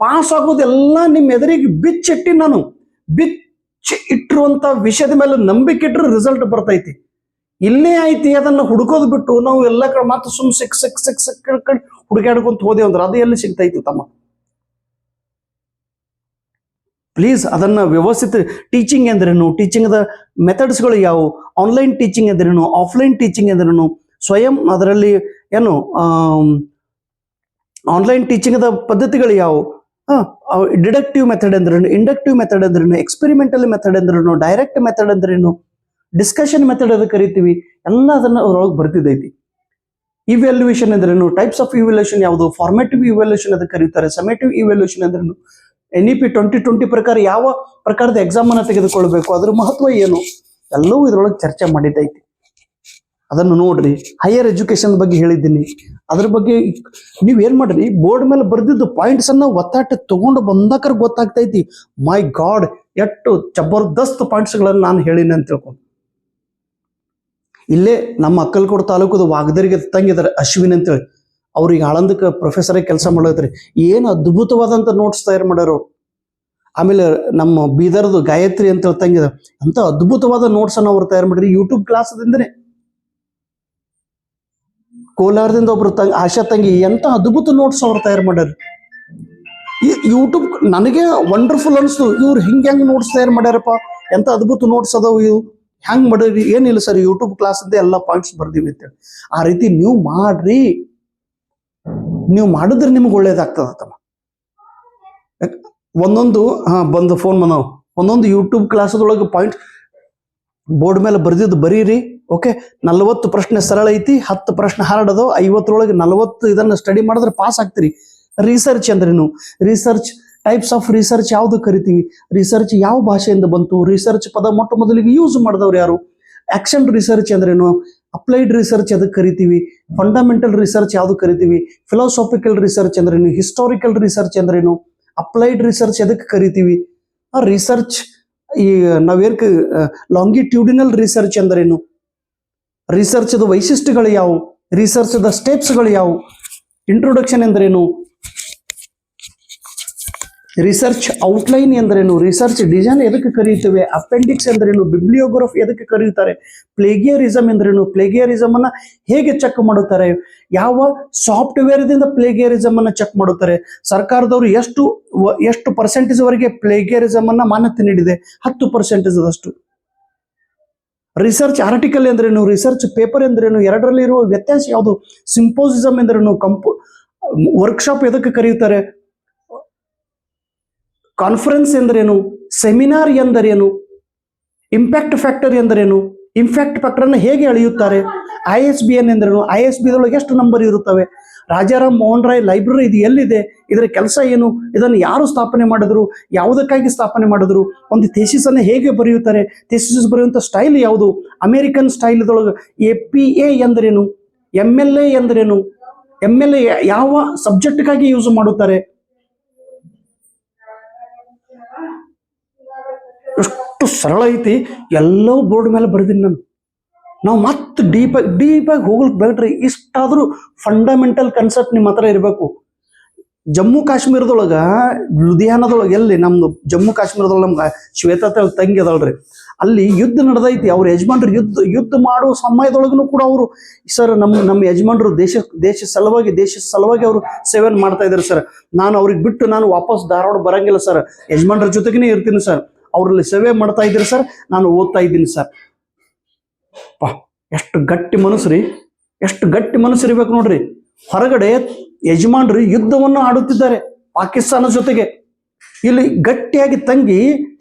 ಪಾಸ್ ಆಗೋದೆಲ್ಲ ನಿಮ್ಮ ಎದುರಿಗೆ ಬಿಚ್ಚಿಟ್ಟಿ ನಾನು ಇಟ್ಟಿರುವಂತ ವಿಷಯದ ಮೇಲೆ ನಂಬಿಕೆ ಇಟ್ಟರೆ ರಿಸಲ್ಟ್ ಬರ್ತೈತಿ. ಇಲ್ಲೇ ಐತಿ ಅದನ್ನ ಹುಡುಕೋದು ಬಿಟ್ಟು ನಾವು ಎಲ್ಲ ಕಡೆ ಮತ್ತೆ ಸುಮ್ ಸಿಕ್ ಹುಡುಕಾಡ್ಕೊಂತ ಹೋದೇವು ಅಂದ್ರೆ ಅದು ಎಲ್ಲಿ ಸಿಗ್ತೈತಿ ತಮ್ಮ. ಪ್ಲೀಸ್ ಅದನ್ನ ವ್ಯವಸ್ಥಿತ ಟೀಚಿಂಗ್ ಎಂದ್ರೇನು, ಟೀಚಿಂಗ್ದ ಮೆಥಡ್ಸ್ಗಳು ಯಾವುವು, ಆನ್ಲೈನ್ ಟೀಚಿಂಗ್ ಎಂದ್ರೇನು, ಆಫ್ಲೈನ್ ಟೀಚಿಂಗ್ ಎಂದ್ರೇನು, ಸ್ವಯಂ ಅದರಲ್ಲಿ ಏನು ಆನ್ಲೈನ್ ಟೀಚಿಂಗ್ದ ಪದ್ಧತಿಗಳು ಯಾವುವು, ಡಿಡಕ್ಟಿವ್ ಮೆಥಡ್ ಅಂದ್ರೇನು, ಇಂಡಕ್ಟಿವ್ ಮೆಥಡ್ ಅಂದ್ರೇನು, ಎಕ್ಸ್ಪೆರಿಮೆಂಟಲ್ ಮೆಥಡ್ ಅಂದ್ರೇನು, ಡೈರೆಕ್ಟ್ ಮೆಥಡ್ ಅಂದ್ರೇನು, ಡಿಸ್ಕಷನ್ ಮೆಥಡ್ ಅದಕ್ಕೆ ಕರಿತೀವಿ, ಎಲ್ಲ ಅದನ್ನ ಅವ್ರೊಳಗೆ ಬರ್ತಿದ್ದೈತಿ. ಇವ್ಯಾಲ್ಯೂಯೇಷನ್ ಅಂದ್ರೇನು, ಟೈಪ್ಸ್ ಆಫ್ ಇವ್ಯಾಲ್ಯೂಯೇಷನ್ ಯಾವುದು, ಫಾರ್ಮೇಟಿವ್ ಇವ್ಯಾಲ್ಯೂಯೇಷನ್ ಅದಕ್ಕೆ ಕರೀತಾರೆ, ಸಮೇಟಿವ್ ಇವ್ಯಾಲ್ಯೂಯೇಷನ್ ಅಂದ್ರೇನು, NEP 2020 ಪ್ರಕಾರ ಯಾವ ಪ್ರಕಾರದ ಎಕ್ಸಾಮ್ ಅನ್ನ ತೆಗೆದುಕೊಳ್ಬೇಕು, ಅದ್ರ ಮಹತ್ವ ಏನು, ಎಲ್ಲವೂ ಇದ್ರೊಳಗೆ ಚರ್ಚೆ ಮಾಡಿದ್ದೈತಿ. ಅದನ್ನು ನೋಡ್ರಿ. ಹೈಯರ್ ಎಜುಕೇಶನ್ ಬಗ್ಗೆ ಹೇಳಿದ್ದೀನಿ, ಅದ್ರ ಬಗ್ಗೆ ನೀವ್ ಏನ್ ಮಾಡ್ರಿ, ಬೋರ್ಡ್ ಮೇಲೆ ಬರೆದಿದ್ದು ಪಾಯಿಂಟ್ಸ್ ಅನ್ನ ಒತ್ತಾಟ ತಗೊಂಡು ಬಂದಾಕರ್ ಗೊತ್ತಾಗ್ತೈತಿ. ಮೈ ಗಾಡ್, ಎಷ್ಟು ಜಬರ್ದಸ್ತ್ ಪಾಯಿಂಟ್ಸ್ ಗಳನ್ನ ನಾನು ಹೇಳಿನಿ ಅಂತ ತಿಳ್ಕೊಂಡು. ಇಲ್ಲೇ ನಮ್ಮ ಅಕ್ಕಲಕೋಟೆ ತಾಲೂಕದ ವಾಗದರಿಗೆ ತಂಗಿದ್ದಾರೆ ಅಶ್ವಿನ್ ಅಂತೇಳಿ, ಅವ್ರಿಗೆ ಆಳಂದಕ್ಕೆ ಪ್ರೊಫೆಸರ್ ಆಗಿ ಕೆಲಸ ಮಾಡೋದ್ರಿ. ಏನು ಅದ್ಭುತವಾದಂತ ನೋಟ್ಸ್ ತಯಾರು ಮಾಡ್ಯಾರ. ಆಮೇಲೆ ನಮ್ಮ ಬೀದರ್ದು ಗಾಯತ್ರಿ ಅಂತ ತಂಗಿದ ಅಂತ ಅದ್ಭುತವಾದ ನೋಟ್ಸ್ ಅನ್ನ ಅವ್ರು ತಯಾರು ಮಾಡಿರಿ ಯೂಟ್ಯೂಬ್ ಕ್ಲಾಸ್ದಿಂದನೇ. ಕೋಲಾರದಿಂದ ಒಬ್ರು ಆಶಾ ತಂಗಿ ಎಂತ ಅದ್ಭುತ ನೋಟ್ಸ್ ಅವ್ರು ತಯಾರು ಮಾಡ್ಯಾರ. ಈ ಯೂಟ್ಯೂಬ್ ನನಗೆ ವಂಡರ್ಫುಲ್ ಅನಿಸ್ತು, ಇವ್ರು ಹೆಂಗ್ ನೋಟ್ಸ್ ತಯಾರು ಮಾಡ್ಯಾರಪ್ಪ, ಎಂತ ಅದ್ಭುತ ನೋಟ್ಸ್ ಅದಾವ ಇವು, ಹೆಂಗ್ ಮಾಡಿರಿ. ಏನಿಲ್ಲ ಸರ್, ಯೂಟ್ಯೂಬ್ ಕ್ಲಾಸ್ ಅಂತ ಎಲ್ಲ ಪಾಯಿಂಟ್ಸ್ ಬರ್ದಿವಿ ಅಂತೇಳಿ. ಆ ರೀತಿ ನೀವು ಮಾಡ್ರಿ, ನೀವು ಮಾಡಿದ್ರೆ ನಿಮ್ಗೆ ಒಳ್ಳೇದಾಗ್ತದತ್ತಮ್ಮ. ಒಂದೊಂದು ಬಂದು ಫೋನ್ ಮನವು ಒಂದೊಂದು ಯೂಟ್ಯೂಬ್ ಕ್ಲಾಸದೊಳಗೆ ಪಾಯಿಂಟ್ ಬೋರ್ಡ್ ಮೇಲೆ ಬರ್ದಿದ್ದು ಬರೀರಿ. ಓಕೆ, 40 ಪ್ರಶ್ನೆ ಸರಳ ಐತಿ, 10 ಪ್ರಶ್ನೆ ಹಾರ್ಡ್ ಅದಾವ, 50ರೊಳಗೆ 40 ಇದನ್ನ ಸ್ಟಡಿ ಮಾಡಿದ್ರೆ ಪಾಸ್ ಆಗ್ತೀರಿ. ರಿಸರ್ಚ್ ಅಂದ್ರೇನು, ರಿಸರ್ಚ್ ಟೈಪ್ಸ್ ಆಫ್ ರಿಸರ್ಚ್ ಯಾವ್ದು ಕರಿತೀವಿ, ರಿಸರ್ಚ್ ಯಾವ ಭಾಷೆಯಿಂದ ಬಂತು, ರಿಸರ್ಚ್ ಪದ ಮೊಟ್ಟ ಮೊದಲಿಗೆ ಯೂಸ್ ಮಾಡಿದವ್ರು ಯಾರು, ಆಕ್ಷನ್ ರಿಸರ್ಚ್ ಅಂದ್ರೇನು, ಅಪ್ಲೈಡ್ ರಿಸರ್ಚ್ ಅದಕ್ಕೆ ಕರಿತೀವಿ, ಫಂಡಮೆಂಟಲ್ ರಿಸರ್ಚ್ ಯಾವ್ದು ಕರಿತೀವಿ, ಫಿಲಾಸಾಫಿಕಲ್ ರಿಸರ್ಚ್ ಅಂದ್ರೇನು, ಹಿಸ್ಟಾರಿಕಲ್ ರಿಸರ್ಚ್ ಅಂದ್ರೇನು, ಅಪ್ಲೈಡ್ ರಿಸರ್ಚ್ ಎದಕ್ಕೆ ಕರಿತೀವಿ, ಆ ರಿಸರ್ಚ್ ಈ ನಾವೇನ್ ಲಾಂಗಿಟ್ಯೂಡಿನಲ್ ರಿಸರ್ಚ್ ಅಂದ್ರೇನು, ರಿಸರ್ಚ್ದ ವೈಶಿಷ್ಟ್ಯಗಳು ಯಾವುವು, ರಿಸರ್ಚ್ದ ಸ್ಟೆಪ್ಸ್ಗಳು ಯಾವುವು, ಇಂಟ್ರೊಡಕ್ಷನ್ ಎಂದರೇನು, ರಿಸರ್ಚ್ ಔಟ್ಲೈನ್ ಎಂದರೇನು, ರಿಸರ್ಚ್ ಡಿಸೈನ್ ಎದಕ್ಕೆ ಕರೀತೇವೆ, ಅಪೆಂಡಿಕ್ಸ್ ಎಂದರೇನು, ಬಿಬ್ಲಿಯೋಗ್ರಫಿ ಎದಕ್ಕೆ ಕರೀತಾರೆ, ಪ್ಲೇಗಿಯರಿಸಮ್ ಎಂದರೇನು, ಪ್ಲೇಗಿಯರಿಸಮ್ ಅನ್ನ ಹೇಗೆ ಚೆಕ್ ಮಾಡುತ್ತಾರೆ, ಯಾವ ಸಾಫ್ಟ್ವೇರ್ ದಿಂದ ಪ್ಲೇಗಿಯರಿಸಮ್ ಅನ್ನ ಚೆಕ್ ಮಾಡುತ್ತಾರೆ, ಸರ್ಕಾರದವರು ಎಷ್ಟು ಪರ್ಸೆಂಟೇಜ್ ವರೆಗೆ ಪ್ಲೇಗಿಯರಿಸಮ್ ಅನ್ನ ಮಾನ್ಯತೆ ನೀಡಿದೆ, 10% ಅಷ್ಟು. ರಿಸರ್ಚ್ ಆರ್ಟಿಕಲ್ ಎಂದರೇನು, ರಿಸರ್ಚ್ ಪೇಪರ್ ಎಂದರೇನು, ಎರಡರಲ್ಲಿ ಇರುವ ವ್ಯತ್ಯಾಸ ಯಾವುದು, ಸಿಂಪೋಸಿಸಮ್ ಎಂದರೇನು, ವರ್ಕ್ಶಾಪ್ ಎದಕ್ಕೆ ಕರೆಯುತ್ತಾರೆ, ಕಾನ್ಫರೆನ್ಸ್ ಎಂದರೇನು, ಸೆಮಿನಾರ್ ಎಂದರೇನು, ಇಂಪ್ಯಾಕ್ಟ್ ಫ್ಯಾಕ್ಟರ್ ಎಂದರೇನು, ಇಂಪ್ಯಾಕ್ಟ್ ಫ್ಯಾಕ್ಟರ್ನ ಹೇಗೆ ಅಳೆಯುತ್ತಾರೆ? ISBN ಎಂದ್ರೇನು? ISBದೊಳಗೆ ಎಷ್ಟು ನಂಬರ್ ಇರುತ್ತವೆ? ರಾಜಾರಾಮ್ ಮೋಹನ್ ರಾಯ್ ಲೈಬ್ರರಿ ಇದು ಎಲ್ಲಿದೆ? ಇದರ ಕೆಲಸ ಏನು? ಇದನ್ನು ಯಾರು ಸ್ಥಾಪನೆ ಮಾಡಿದ್ರು? ಯಾವುದಕ್ಕಾಗಿ ಸ್ಥಾಪನೆ ಮಾಡಿದ್ರು? ಒಂದು ಥೇಸಿಸ್ ಅನ್ನು ಹೇಗೆ ಬರೆಯುತ್ತಾರೆ? ಥೇಸಿಸ್ ಬರೆಯುವಂಥ ಸ್ಟೈಲ್ ಯಾವುದು? ಅಮೆರಿಕನ್ ಸ್ಟೈಲ್ದೊಳಗೆ APA ಎಂದರೇನು? MLA ಎಂದರೇನು? MLA ಯಾವ ಸಬ್ಜೆಕ್ಟ್ಗಾಗಿ ಯೂಸ್ ಮಾಡುತ್ತಾರೆ? ಎಷ್ಟು ಸರಳ ಐತಿ, ಎಲ್ಲವೂ ಬೋರ್ಡ್ ಮೇಲೆ ಬರೆದೀನಿ ನಾನು. ನಾವು ಮತ್ತೆ ಡೀಪಾಗಿ ಹೋಗ್ಲಿಕ್ಕೆ ಬೇಡ್ರಿ. ಇಷ್ಟಾದರೂ ಫಂಡಮೆಂಟಲ್ ಕನ್ಸೆಪ್ಟ್ ನಿಮ್ಮ ಹತ್ರ ಇರಬೇಕು. ಜಮ್ಮು ಕಾಶ್ಮೀರದೊಳಗೆ ಲುಧಿಯಾನದೊಳಗೆ, ಎಲ್ಲಿ ನಮ್ದು ಜಮ್ಮು ಕಾಶ್ಮೀರದೊಳಗೆ ನಮ್ಗೆ ಶ್ವೇತಾ ತಂಗಿ ಅದಲ್ರಿ, ಅಲ್ಲಿ ಯುದ್ಧ ನಡೆದೈತಿ. ಅವ್ರ ಯಜಮಾನ್ರು ಯುದ್ಧ ಮಾಡೋ ಸಮಯದೊಳಗೂ ಕೂಡ ಅವರು ಸರ್ ನಮ್ಮ ಯಜಮಾನ್ರು ದೇಶ ಸಲುವಾಗಿ ಅವರು ಸೇವೆಯನ್ನು ಮಾಡ್ತಾ ಇದ್ದಾರೆ ಸರ್. ನಾನು ಅವ್ರಿಗೆ ಬಿಟ್ಟು ನಾನು ವಾಪಸ್ ಧಾರವಾಡ ಬರಂಗಿಲ್ಲ ಸರ್, ಯಜಮಾನ್ರ ಜೊತೆಗೇ ಇರ್ತೀನಿ ಸರ್, ಅವರಲ್ಲಿ ಸೇವೆ ಮಾಡ್ತಾ ಇದ್ದೀರಿ ಸರ್, ನಾನು ಓದ್ತಾ ಇದ್ದೀನಿ ಸರ್. ಎಷ್ಟು ಗಟ್ಟಿ ಮನಸ್ಸು ರೀ, ಎಷ್ಟು ಗಟ್ಟಿ ಮನಸ್ಸು ಇರ್ಬೇಕು ನೋಡ್ರಿ. ಹೊರಗಡೆ ಯಜಮಾನ್ರು ಯುದ್ಧವನ್ನು ಆಡುತ್ತಿದ್ದಾರೆ ಪಾಕಿಸ್ತಾನ ಜೊತೆಗೆ, ಇಲ್ಲಿ ಗಟ್ಟಿಯಾಗಿ ತಂಗಿ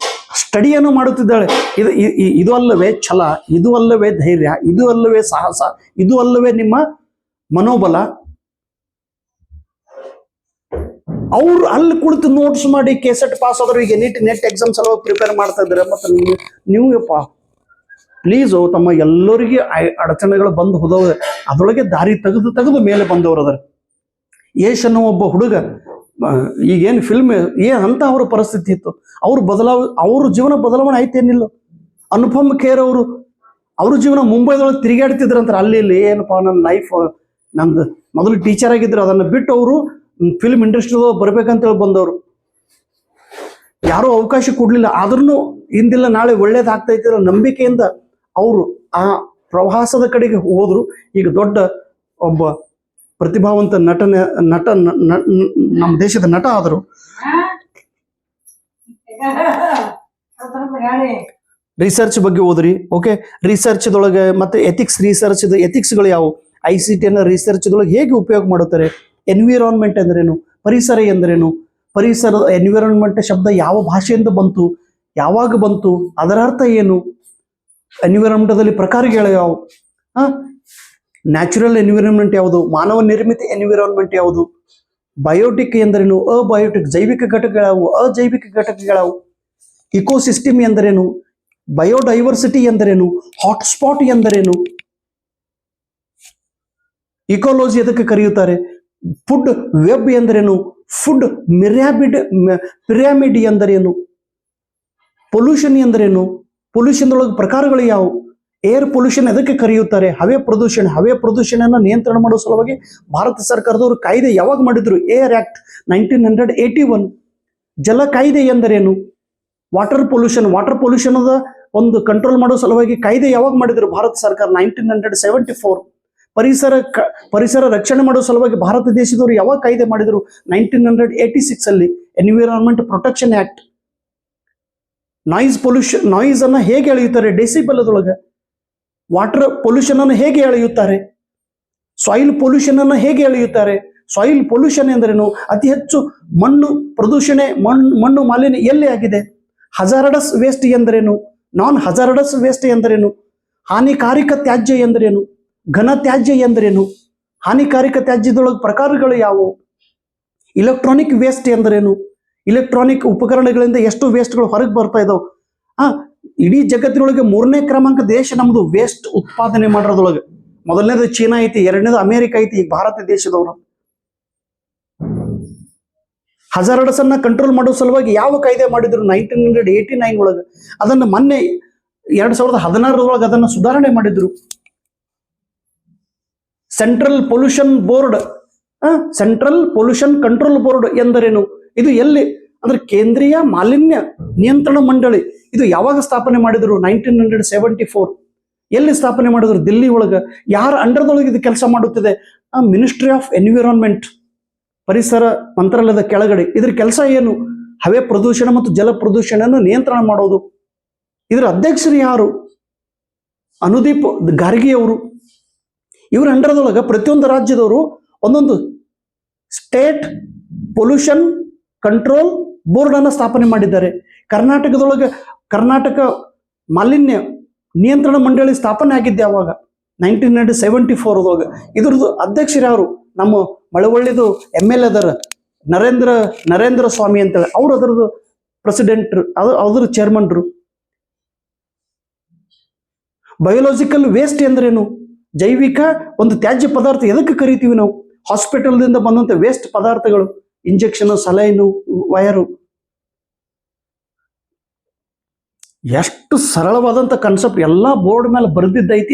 ಸ್ಟಡಿಯನ್ನು ಮಾಡುತ್ತಿದ್ದಾಳೆ. ಇದು ಅಲ್ಲವೇ ಛಲ? ಇದು ಅಲ್ಲವೇ ಧೈರ್ಯ? ಇದು ಅಲ್ಲವೇ ಸಾಹಸ? ಇದು ಅಲ್ಲವೇ ನಿಮ್ಮ ಮನೋಬಲ? ಅವ್ರು ಅಲ್ಲಿ ಕುಳಿತು ನೋಟ್ಸ್ ಮಾಡಿ ಕೆಸೆಟ್ ಪಾಸ್ ಆದ್ರು. ಈಗ ನೆಟ್ ಎಕ್ಸಾಮ್ ಸಲುವಾಗಿ ಪ್ರಿಪೇರ್ ಮಾಡ್ತಾ ಇದ್ದಾರೆ. ಮತ್ತು ನೀವಪ್ಪ ಪ್ಲೀಸು, ತಮ್ಮ ಎಲ್ಲರಿಗೆ ಅಡಚಣೆಗಳು ಬಂದು ಹೋದವ, ಅದರೊಳಗೆ ದಾರಿ ತೆಗೆದು ಮೇಲೆ ಬಂದವರು ಅದರ. ಯಶ್ ಅನ್ನೋ ಒಬ್ಬ ಹುಡುಗ, ಈಗೇನು ಫಿಲ್ಮ್ ಏನಂತ ಅವರ ಪರಿಸ್ಥಿತಿ ಇತ್ತು, ಅವ್ರ ಜೀವನ ಬದಲಾವಣೆ ಆಯ್ತೇನಿಲ್ಲ. ಅನುಪಮ್ ಖೇರ್ ಅವ್ರ ಜೀವನ ಮುಂಬೈದೊಳಗೆ ತಿರುಗಾಡ್ತಿದ್ರಂತಾರೆ. ಅಲ್ಲಿ ಇಲ್ಲಿ ಏನಪ್ಪ ನನ್ನ ಲೈಫ್, ನಂದು ಮೊದಲು ಟೀಚರ್ ಆಗಿದ್ರು, ಅದನ್ನು ಬಿಟ್ಟು ಅವರು ಫಿಲ್ಮ್ ಇಂಡಸ್ಟ್ರಿದಾಗ ಬರ್ಬೇಕಂತೇಳಿ ಬಂದವರು. ಯಾರೂ ಅವಕಾಶ ಕೊಡ್ಲಿಲ್ಲ. ಆದ್ರೂ ಇಂದಿಲ್ಲ ನಾಳೆ ಒಳ್ಳೇದಾಗ್ತೈತಿರೋ ನಂಬಿಕೆಯಿಂದ ಅವರು ಆ ಪ್ರವಾಸದ ಕಡೆಗೆ ಹೋದ್ರು. ಈಗ ದೊಡ್ಡ ಒಬ್ಬ ಪ್ರತಿಭಾವಂತ ನಟ ನಮ್ಮ ದೇಶದ ನಟ ಆದರು. ರಿಸರ್ಚ್ ಬಗ್ಗೆ ಓದ್ರಿ. ಓಕೆ, ರಿಸರ್ಚ್ದೊಳಗೆ ಮತ್ತೆ ಎಥಿಕ್ಸ್ಗಳು ಯಾವುವು? ICT ಅನ್ನ ರಿಸರ್ಚ್ದೊಳಗೆ ಹೇಗೆ ಉಪಯೋಗ ಮಾಡುತ್ತಾರೆ? ಎನ್ವಿರಾನ್ಮೆಂಟ್ ಎಂದರೇನು? ಪರಿಸರ ಎಂದರೇನು? ಪರಿಸರದ ಎನ್ವಿರಾನ್ಮೆಂಟ್ ಶಬ್ದ ಯಾವ ಭಾಷೆಯಿಂದ ಬಂತು? ಯಾವಾಗ ಬಂತು? ಅದರ ಅರ್ಥ ಏನು? ಎನ್ವಿರಾನ್ಮೆಂಟದಲ್ಲಿ ಪ್ರಕಾರಗಳು ಯಾವುವು? ನ್ಯಾಚುರಲ್ ಎನ್ವಿರಾನ್ಮೆಂಟ್ ಯಾವುದು? ಮಾನವ ನಿರ್ಮಿತ ಎನ್ವಿರಾನ್ಮೆಂಟ್ ಯಾವುದು? ಬಯೋಟಿಕ್ ಎಂದರೇನು? ಅಬಯೋಟಿಕ್ ಜೈವಿಕ ಘಟಕಗಳಾವು? ಅಜೈವಿಕ ಘಟಕಗಳಾವು? ಇಕೋಸಿಸ್ಟಮ್ ಎಂದರೇನು? ಬಯೋಡೈವರ್ಸಿಟಿ ಎಂದರೇನು? ಹಾಟ್ಸ್ಪಾಟ್ ಎಂದರೇನು? ಇಕೋಲೋಜಿ ಎದಕ್ಕೆ ಕರೆಯುತ್ತಾರೆ? ಫುಡ್ ವೆಬ್ ಎಂದರೇನು? ಫುಡ್ ಪಿರಾಮಿಡ್ ಎಂದರೇನು? ಪೊಲ್ಯೂಷನ್ ಎಂದರೇನು? ಪೊಲ್ಯೂಷನ್ದೊಳಗೆ ಪ್ರಕಾರಗಳು ಯಾವುವು? ಏರ್ ಪೊಲ್ಯೂಷನ್ ಎದಕ್ಕೆ ಕರೆಯುತ್ತಾರೆ? ಹವೆ ಪ್ರದೂಷಣೆಯನ್ನು ನಿಯಂತ್ರಣ ಮಾಡುವ ಸಲುವಾಗಿ ಭಾರತ ಸರ್ಕಾರದವರು ಕಾಯ್ದೆ ಯಾವಾಗ ಮಾಡಿದ್ರು? Air act 1981. ಜಲ ಕಾಯ್ದೆ ಎಂದರೇನು? ವಾಟರ್ ಪೊಲ್ಯೂಷನ್ ಒಂದು ಕಂಟ್ರೋಲ್ ಮಾಡುವ ಸಲುವಾಗಿ ಕಾಯ್ದೆ ಯಾವಾಗ ಮಾಡಿದ್ರು ಭಾರತ ಸರ್ಕಾರ? 1974. ಪರಿಸರ ರಕ್ಷಣೆ ಮಾಡುವ ಸಲುವಾಗಿ ಭಾರತ ದೇಶದವರು ಯಾವಾಗ ಕಾಯ್ದೆ ಮಾಡಿದ್ರು? 1986 ಅಲ್ಲಿ ಎನ್ವಿರಾನ್ಮೆಂಟ್ ಪ್ರೊಟೆಕ್ಷನ್ ಆಕ್ಟ್. ನಾಯ್ಸ್ ಅನ್ನ ಹೇಗೆ ಎಳೆಯುತ್ತಾರೆ? ಡೆಸಿಬಲ್ ಅದೊಳಗೆ. ವಾಟರ್ ಪೊಲ್ಯೂಷನ್ ಅನ್ನು ಹೇಗೆ ಎಳೆಯುತ್ತಾರೆ? ಸಾಯಿಲ್ ಪೊಲ್ಯೂಷನ್ ಅನ್ನು ಹೇಗೆ ಎಳೆಯುತ್ತಾರೆ? ಸಾಯಿಲ್ ಪೊಲ್ಯೂಷನ್ ಎಂದರೇನು? ಅತಿ ಹೆಚ್ಚು ಮಣ್ಣು ಮಾಲಿನ್ಯ ಎಲ್ಲಿ ಆಗಿದೆ? ಹಜಾರ್ಡಸ್ ವೇಸ್ಟ್ ಎಂದರೇನು? ನಾನ್ ಹಜಾರ್ಡಸ್ ವೇಸ್ಟ್ ಎಂದರೇನು? ಹಾನಿಕಾರಕ ತ್ಯಾಜ್ಯ ಎಂದರೇನು? ಘನ ತ್ಯಾಜ್ಯ ಎಂದರೇನು? ಹಾನಿಕಾರಕ ತ್ಯಾಜ್ಯದೊಳಗೆ ಪ್ರಕಾರಗಳು ಯಾವುವು? ಇಲೆಕ್ಟ್ರಾನಿಕ್ ವೇಸ್ಟ್ ಎಂದರೇನು? ಇಲೆಕ್ಟ್ರಾನಿಕ್ ಉಪಕರಣಗಳಿಂದ ಎಷ್ಟು ವೇಸ್ಟ್ಗಳು ಹೊರಗೆ ಬರ್ತಾ ಇದಾವೆ. ಇಡೀ ಜಗತ್ತಿನೊಳಗೆ 3ನೇ ಕ್ರಮಾಂಕ ದೇಶ ನಮ್ದು ವೇಸ್ಟ್ ಉತ್ಪಾದನೆ ಮಾಡೋದ್ರೊಳಗೆ. ಮೊದಲನೇದು ಚೀನಾ ಐತಿ, 2ನೇದು ಅಮೆರಿಕ ಐತಿ, ಈಗ ಭಾರತ ದೇಶದವರು. ಹಜಾರ್ಡಸ್ ಅನ್ನ ಕಂಟ್ರೋಲ್ ಮಾಡೋ ಸಲುವಾಗಿ ಯಾವ ಕಾಯ್ದೆ ಮಾಡಿದ್ರು? 1989 ಒಳಗೆ. ಅದನ್ನು ಮೊನ್ನೆ 2016 ಅದನ್ನು ಸುಧಾರಣೆ ಮಾಡಿದ್ರು. ಸೆಂಟ್ರಲ್ ಪೊಲ್ಯೂಷನ್ ಕಂಟ್ರೋಲ್ ಬೋರ್ಡ್ ಎಂದರೇನು? ಇದು ಎಲ್ಲಿ ಅಂದ್ರೆ ಕೇಂದ್ರೀಯ ಮಾಲಿನ್ಯ ನಿಯಂತ್ರಣ ಮಂಡಳಿ. ಇದು ಯಾವಾಗ ಸ್ಥಾಪನೆ ಮಾಡಿದ್ರು? 1974. ಎಲ್ಲಿ ಸ್ಥಾಪನೆ ಮಾಡಿದ್ರು? ದಿಲ್ಲಿ ಒಳಗ. ಯಾರ ಅಂಡರ್ದೊಳಗೆ ಇದು ಕೆಲಸ ಮಾಡುತ್ತಿದೆ? ಮಿನಿಸ್ಟ್ರಿ ಆಫ್ ಎನ್ವಿರಾನ್ಮೆಂಟ್, ಪರಿಸರ ಮಂತ್ರಾಲಯದ ಕೆಳಗಡೆ. ಇದ್ರ ಕೆಲಸ ಏನು? ಹವೆ ಪ್ರದೂಷಣ ಮತ್ತು ಜಲ ಪ್ರದೂಷಣವನ್ನು ನಿಯಂತ್ರಣ ಮಾಡೋದು. ಇದರ ಅಧ್ಯಕ್ಷರು ಯಾರು? ಅನುದೀಪ್ ಗಾರ್ಗಿ ಅವರು. ಇವರ ಅಂಡರ್ದೊಳಗೆ ಪ್ರತಿಯೊಂದು ರಾಜ್ಯದವರು ಒಂದೊಂದು ಸ್ಟೇಟ್ ಪೊಲ್ಯೂಷನ್ ಕಂಟ್ರೋಲ್ ಬೋರ್ಡ್ ಅನ್ನು ಸ್ಥಾಪನೆ ಮಾಡಿದ್ದಾರೆ. ಕರ್ನಾಟಕ ಮಾಲಿನ್ಯ ನಿಯಂತ್ರಣ ಮಂಡಳಿ ಸ್ಥಾಪನೆ ಆಗಿದ್ದೆ ಅವಾಗ 1974 ಇದ್ರದ್ದು ಅಧ್ಯಕ್ಷರು ಯಾರು? ನಮ್ಮ ಮಳವಳ್ಳಿದು MLA ಅದರ ನರೇಂದ್ರ ಸ್ವಾಮಿ ಅಂತೇಳಿ, ಅವ್ರು ಅದರದ್ದು ಪ್ರೆಸಿಡೆಂಟ್, ಅದ್ರ ಚೇರ್ಮನ್ರು. Biological waste ಎಂದ್ರೇನು? ಜೈವಿಕ ಒಂದು ತ್ಯಾಜ್ಯ ಪದಾರ್ಥ ಎದಕ್ಕೆ ಕರಿತೀವಿ ನಾವು? ಹಾಸ್ಪಿಟಲ್ದಿಂದ ಬಂದಂತ ವೇಸ್ಟ್ ಪದಾರ್ಥಗಳು, ಇಂಜೆಕ್ಷನ್, ಸಲೈನು, ವಯರು. ಎಷ್ಟು ಸರಳವಾದಂಥ ಕಾನ್ಸೆಪ್ಟ್ ಎಲ್ಲ ಬೋರ್ಡ್ ಮೇಲೆ ಬರೆದಿದ್ದೈತಿ.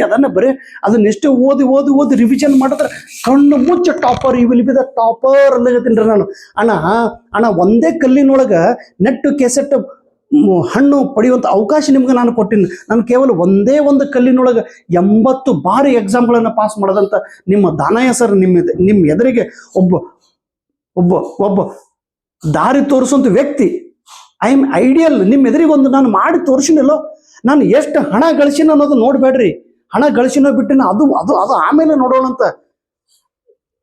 ಅದನ್ನೆಷ್ಟೇ ಓದಿ ರಿವಿಷನ್ ಮಾಡಿದ್ರೆ ಕಣ್ಣು ಮುಚ್ಚ topper, I will be the topper ಅಂದಾಗತ್ತೀನಿ ರೀ ನಾನು. ಅಣ್ಣ ಒಂದೇ ಕಲ್ಲಿನೊಳಗೆ ನೆಟ್ಟು ಕೆಸೆಟ್ ಹಣ್ಣು ಪಡೆಯುವಂಥ ಅವಕಾಶ ನಿಮ್ಗೆ ನಾನು ಕೊಟ್ಟಿನಿ. ನಾನು ಕೇವಲ ಒಂದೇ ಒಂದು ಕಲ್ಲಿನೊಳಗೆ 80 ಬಾರಿ ಎಕ್ಸಾಮ್ಗಳನ್ನು ಪಾಸ್ ಮಾಡೋದಂತ ನಿಮ್ಮ ದಾನಯ್ಯ ಸರ್ ನಿಮ್ಮ ಎದುರಿಗೆ ಒಬ್ಬ ಒಬ್ಬ ಒಬ್ಬ ದಾರಿ ತೋರಿಸುವಂಥ ವ್ಯಕ್ತಿ. I am ideal. ನಿಮ್ಮ ಎದುರಿಗೆ ಒಂದು ನಾನು ಮಾಡಿ ತೋರಿಸಿನಲ್ಲೋ. ನಾನು ಎಷ್ಟು ಹಣ ಗಳಿಸಿನ ಅನ್ನೋದು ನೋಡಬೇಡ್ರಿ. ಹಣ ಗಳಿಸಿನೋ ಬಿಟ್ಟಿನ ಅದು ಅದು ಅದು ಆಮೇಲೆ ನೋಡೋಣಂತ.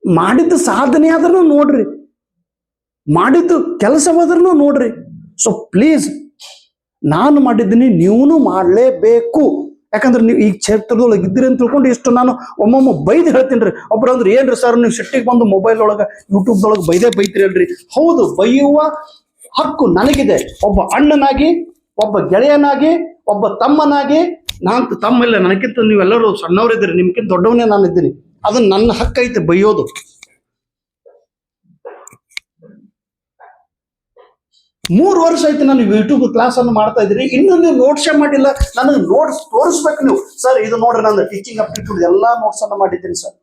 ಮಾಡಿದ್ದು ಸಾಧನೆ ಆದ್ರೂ ನೋಡ್ರಿ, ಮಾಡಿದ್ದು ಕೆಲಸವಾದ್ರೂ ನೋಡ್ರಿ. ಸೊ ಪ್ಲೀಸ್, ನಾನು ಮಾಡಿದ್ದೀನಿ, ನೀವೂ ಮಾಡಲೇಬೇಕು. ಯಾಕಂದ್ರೆ ನೀವು ಈ ಕ್ಷೇತ್ರದೊಳಗೆ ಇದ್ದೀರಿ ಅಂತ ತಿಳ್ಕೊಂಡು ಇಷ್ಟು ನಾನು ಒಮ್ಮೊಮ್ಮೆ ಬೈದು ಹೇಳ್ತೀನಿ ರೀ. ಒಬ್ರು ಅಂದ್ರೆ ಏನ್ರಿ ಸರ್ ನೀವು ಸಿಟ್ಟಿಗೆ ಬಂದು ಮೊಬೈಲ್ ಒಳಗೆ ಯೂಟ್ಯೂಬ್ದೊಳಗೆ ಬೈತೀರಿ ಅಲ್ರಿ. ಹೌದು, ಬೈಯುವ ಹಕ್ಕು ನನಗಿದೆ. ಒಬ್ಬ ಅಣ್ಣನಾಗಿ, ಒಬ್ಬ ಗೆಳೆಯನಾಗಿ, ಒಬ್ಬ ತಮ್ಮನಾಗಿ. ನಾನು ತಮ್ಮ ಇಲ್ಲ, ನನಗಿಂತ ನೀವೆಲ್ಲರೂ ಸಣ್ಣವರಿದ್ದೀರಿ, ನಿಮ್ಗಿಂತ ದೊಡ್ಡವನೇ ನಾನು ಇದ್ದೀನಿ. ಅದು ನನ್ನ ಹಕ್ಕೈತೆ ಬೈಯೋದು. 3 ವರ್ಷ ಆಯ್ತು ನಾನು ಯೂಟ್ಯೂಬ್ ಕ್ಲಾಸ್ ಅನ್ನು ಮಾಡ್ತಾ ಇದ್ದೀನಿ. ಇನ್ನೂ ನೀವು ನೋಟ್ಸೇ ಮಾಡಿಲ್ಲ. ನನಗೆ ನೋಟ್ಸ್ ತೋರಿಸ್ಬೇಕು ನೀವು. ಸರ್ ಇದು ನೋಡ್ರಿ, ನಾನು ಟೀಚಿಂಗ್ ಅಪ್ಟಿಟ್ಯೂಡ್ ಎಲ್ಲ ನೋಟ್ಸ್ ಅನ್ನು ಮಾಡಿದ್ದೀನಿ ಸರ್.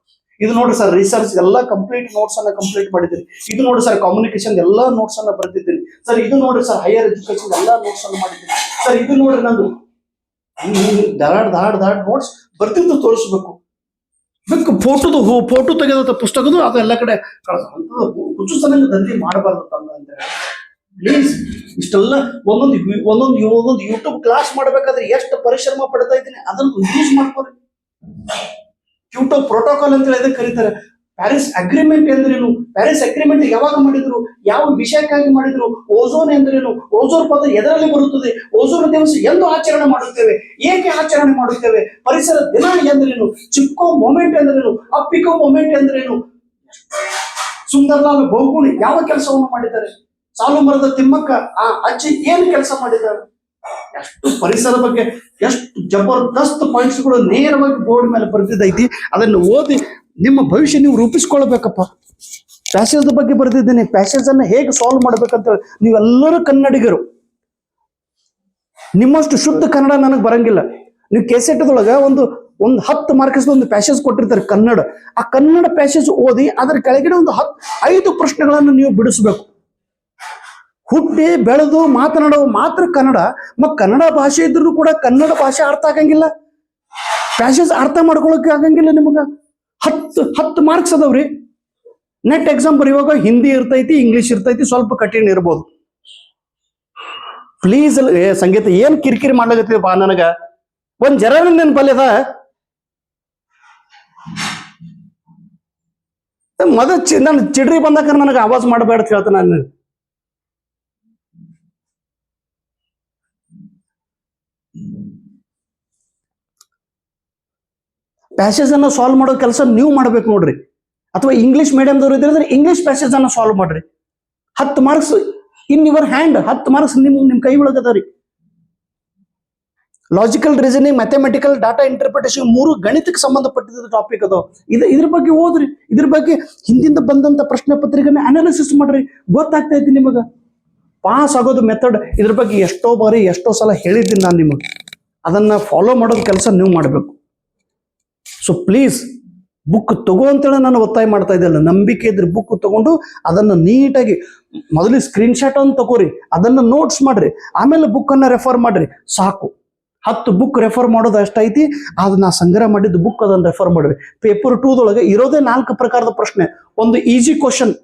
ಇದು ನೋಡಿ ಸರ್, ರಿಸರ್ಚ್ ಎಲ್ಲ ಕಂಪ್ಲೀಟ್ ನೋಟ್ಸ್ ಅನ್ನ ಕಂಪ್ಲೀಟ್ ಮಾಡಿದ್ದೀನಿ. ಇದು ನೋಡಿ ಸರ್, ಕಮ್ಯುನಿಕೇಶನ್ ಎಲ್ಲ ನೋಟ್ಸ್ ಅನ್ನ ಬರೆದಿದ್ದೀನಿ ಸರ್. ಇದು ನೋಡಿ ಸರ್, ಹೈಯರ್ ಎಜುಕೇಶನ್ ಎಲ್ಲ ನೋಟ್ಸ್ ಅನ್ನು ಮಾಡಿದ್ದೀನಿ ಸರ್. ಇದು ನೋಡ್ರಿ, ನಂದು ದಾಡ್ ನೋಟ್ಸ್ ಬರ್ತಿದ್ದು ತೋರಿಸ್ಬೇಕು. ಫೋಟೋ ತೆಗೆದ ಪುಸ್ತಕದ್ದು ಅದು ಎಲ್ಲ ಕಡೆ ಹುಚ್ಚು ಸಲ ದಂಧೆ ಮಾಡಬಾರ್ದು ಅಂತ. ಪ್ಲೀಸ್, ಇಷ್ಟೆಲ್ಲ ಒಂದೊಂದು ಯೂಟ್ಯೂಬ್ ಕ್ಲಾಸ್ ಮಾಡ್ಬೇಕಾದ್ರೆ ಎಷ್ಟು ಪರಿಶ್ರಮ ಪಡ್ತಾ ಇದ್ದೀನಿ, ಅದನ್ನು ಯೂಸ್ ಮಾಡ್ಕೋರಿ. ಕ್ಯೋಟೋ ಪ್ರೋಟೋಕಾಲ್ ಅಂತ ಹೇಳಿ ಕರೀತಾರೆ. ಪ್ಯಾರಿಸ್ ಅಗ್ರಿಮೆಂಟ್ ಎಂದ್ರೇನು? ಪ್ಯಾರಿಸ್ ಅಗ್ರಿಮೆಂಟ್ ಯಾವಾಗ ಮಾಡಿದ್ರು? ಯಾವ ವಿಷಯಕ್ಕಾಗಿ ಮಾಡಿದ್ರು? ಓಝೋನ್ ಎಂದ್ರೇನು? ಓಝೋನ್ ಪದ ಎದರಲ್ಲಿ ಬರುತ್ತದೆ? ಓಝೋನ್ ದಿವಸ ಎಂದು ಆಚರಣೆ ಮಾಡುತ್ತೇವೆ? ಏಕೆ ಆಚರಣೆ ಮಾಡುತ್ತೇವೆ? ಪರಿಸರ ದಿನ ಎಂದ್ರೇನು? ಚಿಪ್ಕೋ ಮೊಮೆಂಟ್ ಎಂದ್ರೇನು? ಅಪ್ಪಿಕೋ ಮೊಮೆಂಟ್ ಎಂದ್ರೇನು? ಸುಂದರ್ಲಾಲ್ ಬಹುಗುಣಿ ಯಾವ ಕೆಲಸವನ್ನು ಮಾಡಿದ್ದಾರೆ? ಸಾಲು ಮರದ ತಿಮ್ಮಕ್ಕ ಆ ಅಜ್ಜಿ ಏನು ಕೆಲಸ ಮಾಡಿದ್ದಾರೆ? ಎಷ್ಟು ಪರಿಸರ ಬಗ್ಗೆ ಎಷ್ಟು ಜಬರ್ದಸ್ತ್ ಪಾಯಿಂಟ್ಸ್ಗಳು ನೇರವಾಗಿ ಬೋರ್ಡ್ ಮೇಲೆ ಬರೆದಿದ್ದೈತಿ. ಅದನ್ನು ಓದಿ ನಿಮ್ಮ ಭವಿಷ್ಯ ನೀವು ರೂಪಿಸ್ಕೊಳ್ಬೇಕಪ್ಪ. ಪ್ಯಾಸೇಜ್ ಬಗ್ಗೆ ಬರೆದಿದ್ದೀನಿ. ಪ್ಯಾಸೇಜ್ ಅನ್ನು ಹೇಗೆ ಸಾಲ್ವ್ ಮಾಡ್ಬೇಕಂತ ನೀವೆಲ್ಲರೂ ಕನ್ನಡಿಗರು. ನಿಮ್ಮಷ್ಟು ಶುದ್ಧ ಕನ್ನಡ ನನಗೆ ಬರಂಗಿಲ್ಲ. ನೀವು ಕೆಸೆಟ್ದೊಳಗ ಒಂದು 10 ಮಾರ್ಕ್ಸ್ ಒಂದು ಪ್ಯಾಸೇಜ್ ಕೊಟ್ಟಿರ್ತಾರೆ ಕನ್ನಡ. ಆ ಕನ್ನಡ ಪ್ಯಾಸೇಜ್ ಓದಿ ಅದರ ಕೆಳಗಡೆ ಒಂದು 5 ಪ್ರಶ್ನೆಗಳನ್ನು ನೀವು ಬಿಡಿಸ್ಬೇಕು. ಹುಟ್ಟಿ ಬೆಳೆದು ಮಾತನಾಡುವ ಮಾತ್ರ ಕನ್ನಡ. ಕನ್ನಡ ಭಾಷೆ ಇದ್ರೂ ಕೂಡ ಕನ್ನಡ ಭಾಷೆ ಅರ್ಥ ಆಗಂಗಿಲ್ಲ, ಪ್ಯಾಸೇಜ್ ಅರ್ಥ ಮಾಡ್ಕೊಳಕ್ಕೆ ಆಗಂಗಿಲ್ಲ. ನಿಮಗ 10 ಮಾರ್ಕ್ಸ್ ಅದಾವ್ರಿ. ನೆಟ್ ಎಕ್ಸಾಮ್ ಬರೆಯುವಾಗ ಹಿಂದಿ ಇರ್ತೈತಿ, ಇಂಗ್ಲಿಷ್ ಇರ್ತೈತಿ, ಸ್ವಲ್ಪ ಕಠಿಣ ಇರ್ಬೋದು. ಪ್ಲೀಸ್ ಸಂಗೀತ ಏನ್ ಕಿರಿಕಿರಿ ಮಾಡ್ಲಾಗತ್ತೀವಿ ಬಾ. ನನಗ ಒಂದ್ ಜರ ನೆನಪಲ್ಲದ ನಾನು ಚಿಡ್ರಿ ಬಂದಾಕ ನನಗೆ ಆವಾಜ್ ಮಾಡಬೇಡ ಹೇಳ್ತಾನೆ. ನಾನು ಪ್ಯಾಸೇಜ್ ಅನ್ನ ಸಾಲ್ವ್ ಮಾಡೋ ಕೆಲಸ ನೀವು ಮಾಡ್ಬೇಕು ನೋಡ್ರಿ. ಅಥವಾ ಇಂಗ್ಲಿಷ್ ಮೀಡಿಯಂದವ್ರು ಇದ್ರೆ ಇಂಗ್ಲಿಷ್ ಪ್ಯಾಸೇಜ್ ಅನ್ನ ಸಾಲ್ವ್ ಮಾಡ್ರಿ. 10 marks in your hand. 10 marks ನಿಮ್ ಕೈ ಒಳಗದವ್ರಿ. Logical reasoning, mathematical, data interpretation 3 ಗಣಿತಕ್ಕೆ ಸಂಬಂಧಪಟ್ಟಿದ್ದ ಟಾಪಿಕ್ ಅದು. ಇದ್ರ ಬಗ್ಗೆ ಓದ್ರಿ. ಇದ್ರ ಬಗ್ಗೆ ಹಿಂದಿಂದ ಬಂದಂತ ಪ್ರಶ್ನೆ ಪತ್ರಿಕೆನ ಅನಾಲಿಸಿಸ್ ಮಾಡ್ರಿ. ಗೊತ್ತಾಗ್ತೈತಿ ನಿಮಗ ಪಾಸ್ ಆಗೋದು ಮೆಥಡ್. ಇದ್ರ ಬಗ್ಗೆ ಎಷ್ಟೋ ಬಾರಿ ಎಷ್ಟೋ ಸಲ ಹೇಳಿದ್ದೀನಿ ನಾನು ನಿಮಗೆ. ಅದನ್ನ ಫಾಲೋ ಮಾಡೋದು ಕೆಲಸ ನೀವು ಮಾಡಬೇಕು. ಸೊ ಪ್ಲೀಸ್, ಬುಕ್ ತಗೋ ಅಂತೇಳಿ ನಾನು ಒತ್ತಾಯ ಮಾಡ್ತಾ ಇದ್ದಲ್ಲ. ನಂಬಿಕೆ ಇದ್ರೆ ಬುಕ್ ತಗೊಂಡು ಅದನ್ನು ನೀಟಾಗಿ ಮೊದಲು ಸ್ಕ್ರೀನ್ ಶಾಟ್ ಅನ್ನು ತಗೋರಿ, ಅದನ್ನು ನೋಟ್ಸ್ ಮಾಡ್ರಿ, ಆಮೇಲೆ ಬುಕ್ ಅನ್ನ ರೆಫರ್ ಮಾಡ್ರಿ. ಸಾಕು. 10 ಬುಕ್ ರೆಫರ್ ಮಾಡೋದು ಅಷ್ಟೈತಿ. ಅದನ್ನ ಸಂಗ್ರಹ ಮಾಡಿದ್ದು ಬುಕ್ ಅದನ್ನ ರೆಫರ್ ಮಾಡ್ರಿ. ಪೇಪರ್ 2 ಇರೋದೇ 4 ಪ್ರಕಾರದ ಪ್ರಶ್ನೆ. ಒಂದು ಈಜಿ ಕ್ವಶನ್,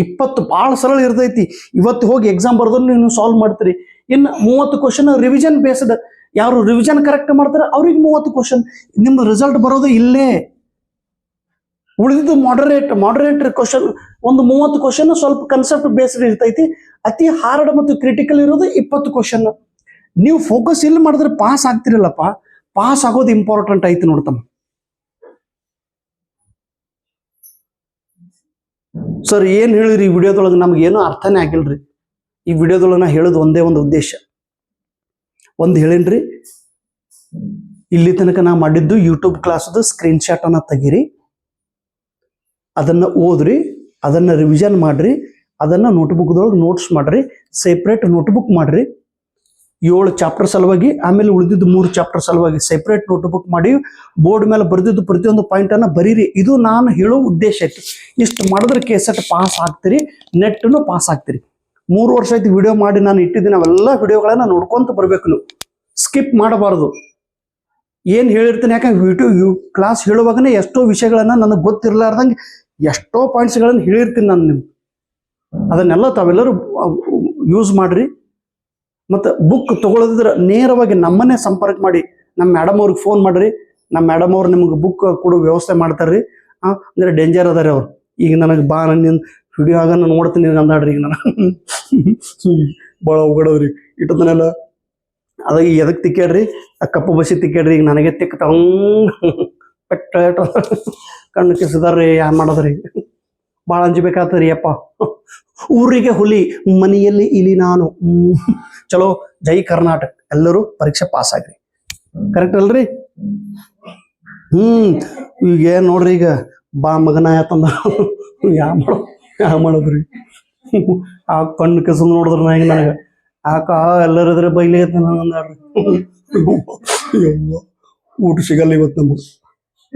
20 ಭಾಳ ಸರಳ ಇರ್ತೈತಿ. ಇವತ್ತು ಹೋಗಿ ಎಕ್ಸಾಮ್ ಬರೋದನ್ನು ನೀವು ಸಾಲ್ವ್ ಮಾಡ್ತೀರಿ. ಇನ್ನು 30 ಕ್ವಶನ್ ರಿವಿಷನ್ ಬೇಸ್ಡ್. ಯಾರು ರಿವಿಷನ್ ಕರೆಕ್ಟ್ ಮಾಡ್ತಾರೆ ಅವ್ರಿಗೆ 30 ಕ್ವಶನ್. ನಿಮ್ದು ರಿಸಲ್ಟ್ ಬರೋದು ಇಲ್ಲೇ. ಉಳಿದಿದ್ದು ಮಾಡರೇಟ್ ಕ್ವಶನ್ ಒಂದು 30 ಕ್ವಶನ್ ಸ್ವಲ್ಪ ಕನ್ಸೆಪ್ಟ್ ಬೇಸ್ಡ್ ಇರ್ತೈತಿ. ಅತಿ ಹಾರ್ಡ್ ಮತ್ತು ಕ್ರಿಟಿಕಲ್ ಇರೋದು 20 ಕ್ವಶನ್. ನೀವು ಫೋಕಸ್ ಇಲ್ಲಿ ಮಾಡಿದ್ರೆ ಪಾಸ್ ಆಗ್ತಿರಲ್ಲಪ್ಪ. ಪಾಸ್ ಆಗೋದು ಇಂಪಾರ್ಟೆಂಟ್ ಐತಿ ನೋಡ್ತಮ್ಮ. ಸರ್ ಏನ್ ಹೇಳಿರಿ ಈ ವಿಡಿಯೋದೊಳಗೆ ನಮ್ಗೆ ಏನೂ ಅರ್ಥನೇ ಆಗಿಲ್ರಿ. ಈ ವಿಡಿಯೋದೊಳಗೆ ನಾ ಹೇಳೋದು ಒಂದೇ ಒಂದು ಉದ್ದೇಶ. ಒಂದು ಹೇಳೇನ್ರಿ, ಇಲ್ಲಿ ತನಕ ನಾ ಮಾಡಿದ್ದು ಯೂಟ್ಯೂಬ್ ಕ್ಲಾಸ್ದು ಸ್ಕ್ರೀನ್ ಶಾಟ್ ಅನ್ನ ತೆಗೀರಿ, ಅದನ್ನ ಓದ್ರಿ, ಅದನ್ನ ರಿವಿಷನ್ ಮಾಡ್ರಿ, ಅದನ್ನ ನೋಟ್ಬುಕ್ದೊಳಗೆ ನೋಟ್ಸ್ ಮಾಡ್ರಿ, ಸೆಪ್ರೇಟ್ ನೋಟ್ಬುಕ್ ಮಾಡ್ರಿ. 7 ಚಾಪ್ಟರ್ ಸಲುವಾಗಿ, ಆಮೇಲೆ ಉಳಿದಿದ್ದು 3 ಚಾಪ್ಟರ್ ಸಲುವಾಗಿ ಸೆಪ್ರೇಟ್ ನೋಟ್ಬುಕ್ ಮಾಡಿ ಬೋರ್ಡ್ ಮೇಲೆ ಬರೆದಿದ್ದು ಪ್ರತಿಯೊಂದು ಪಾಯಿಂಟ್ ಅನ್ನ ಬರೀರಿ. ಇದು ನಾನು ಹೇಳೋ ಉದ್ದೇಶ ಇತ್ತು. ಇಷ್ಟು ಮಾಡಿದ್ರೆ ಕೆಸೆಟ್ ಪಾಸ್ ಆಗ್ತೀರಿ, ನೆಟ್ನು ಪಾಸ್ ಆಗ್ತೀರಿ. 3 ವರ್ಷ ಆಯ್ತು ವಿಡಿಯೋ ಮಾಡಿ ನಾನು ಇಟ್ಟಿದ್ದೀನಿ. ಅವೆಲ್ಲ ವಿಡಿಯೋಗಳನ್ನ ನೋಡ್ಕೊಂತ ಬರ್ಬೇಕು, ನೀವು ಸ್ಕಿಪ್ ಮಾಡಬಾರ್ದು. ಏನ್ ಹೇಳಿರ್ತೀನಿ, ಯಾಕಂದ್ರೆ ಕ್ಲಾಸ್ ಹೇಳುವಾಗನೇ ಎಷ್ಟೋ ವಿಷಯಗಳನ್ನ ನನಗೆ ಗೊತ್ತಿರ್ಲಾರ್ದಂಗೆ ಎಷ್ಟೋ ಪಾಯಿಂಟ್ಸ್ಗಳನ್ನು ಹೇಳಿರ್ತೀನಿ ನಾನು ನಿಮ್ಗೆ. ಅದನ್ನೆಲ್ಲ ತಾವೆಲ್ಲರೂ ಯೂಸ್ ಮಾಡ್ರಿ. ಮತ್ತು ಬುಕ್ ತಗೊಳ್ಳೋದಿದ್ರೆ ನೇರವಾಗಿ ನಮ್ಮನ್ನೇ ಸಂಪರ್ಕ ಮಾಡಿ ನಮ್ಮ ಮೇಡಮ್ ಅವ್ರಿಗೆ ಫೋನ್ ಮಾಡ್ರಿ. ನಮ್ಮ ಮೇಡಮ್ ಅವ್ರು ನಿಮ್ಗೆ ಬುಕ್ ಕೊಡೋ ವ್ಯವಸ್ಥೆ ಮಾಡ್ತಾರ್ರಿ. ಅಂದರೆ ಡೇಂಜರ್ ಅದಾರೆ ಅವ್ರು. ಈಗ ನನಗೆ ಬಾ ನನ್ನ ವಿಡಿಯೋ ಆಗ ನಾನು ನೋಡ್ತೀನಿ ಅಂದಾಡ್ರಿ. ಈಗ ನಾನು ಭಾಳ ಹೋಗಡೋದ್ರಿ ಇಟ್ಟದನ್ನೆಲ್ಲ. ಅದಾಗ ಎದಕ್ಕೆ ತಿಕ್ಕಾಡ್ರಿ, ಆ ಕಪ್ಪು ಬಸಿ ತಿಕ್ಕಾಡ್ರಿ. ಈಗ ನನಗೆ ತಿಕ್ಕ ಪೆಟ್ಟ ಕಣ್ಣು ಕಿಸಿದಾರ್ರಿ. ಏನು ಮಾಡೋದ್ರಿ, ಭಾಳ ಅಂಜಬೇಕಾಗ್ತದ್ರಿ ಅಪ್ಪ. ಊರಿಗೆ ಹುಲಿ, ಮನೆಯಲ್ಲಿ ಇಲಿ ನಾನು. ಚಲೋ, ಜೈ ಕರ್ನಾಟಕ. ಎಲ್ಲರೂ ಪರೀಕ್ಷೆ ಪಾಸ್ ಆಗ್ರಿ. ಕರೆಕ್ಟ್ ಅಲ್ರಿ? ಈಗ ಏನ್ ನೋಡ್ರಿ, ಈಗ ಬಾ ಮಗನ ಆಯ್ತಂದ ಯಾವ ಮಾಡೋದ್ರಿ. ಆ ಕಣ್ಣು ಕೆಸ ನೋಡಿದ್ರ ನಾ ಈಗ ನನಗೆ ಆಕ ಎಲ್ಲರಿದ್ರೆ ಬೈಲಿ ಅಂದಾಡ್ರಿ. ಊಟ ಸಿಗಲ್ಲ ಇವತ್ತು ನಮ್ಗೆ.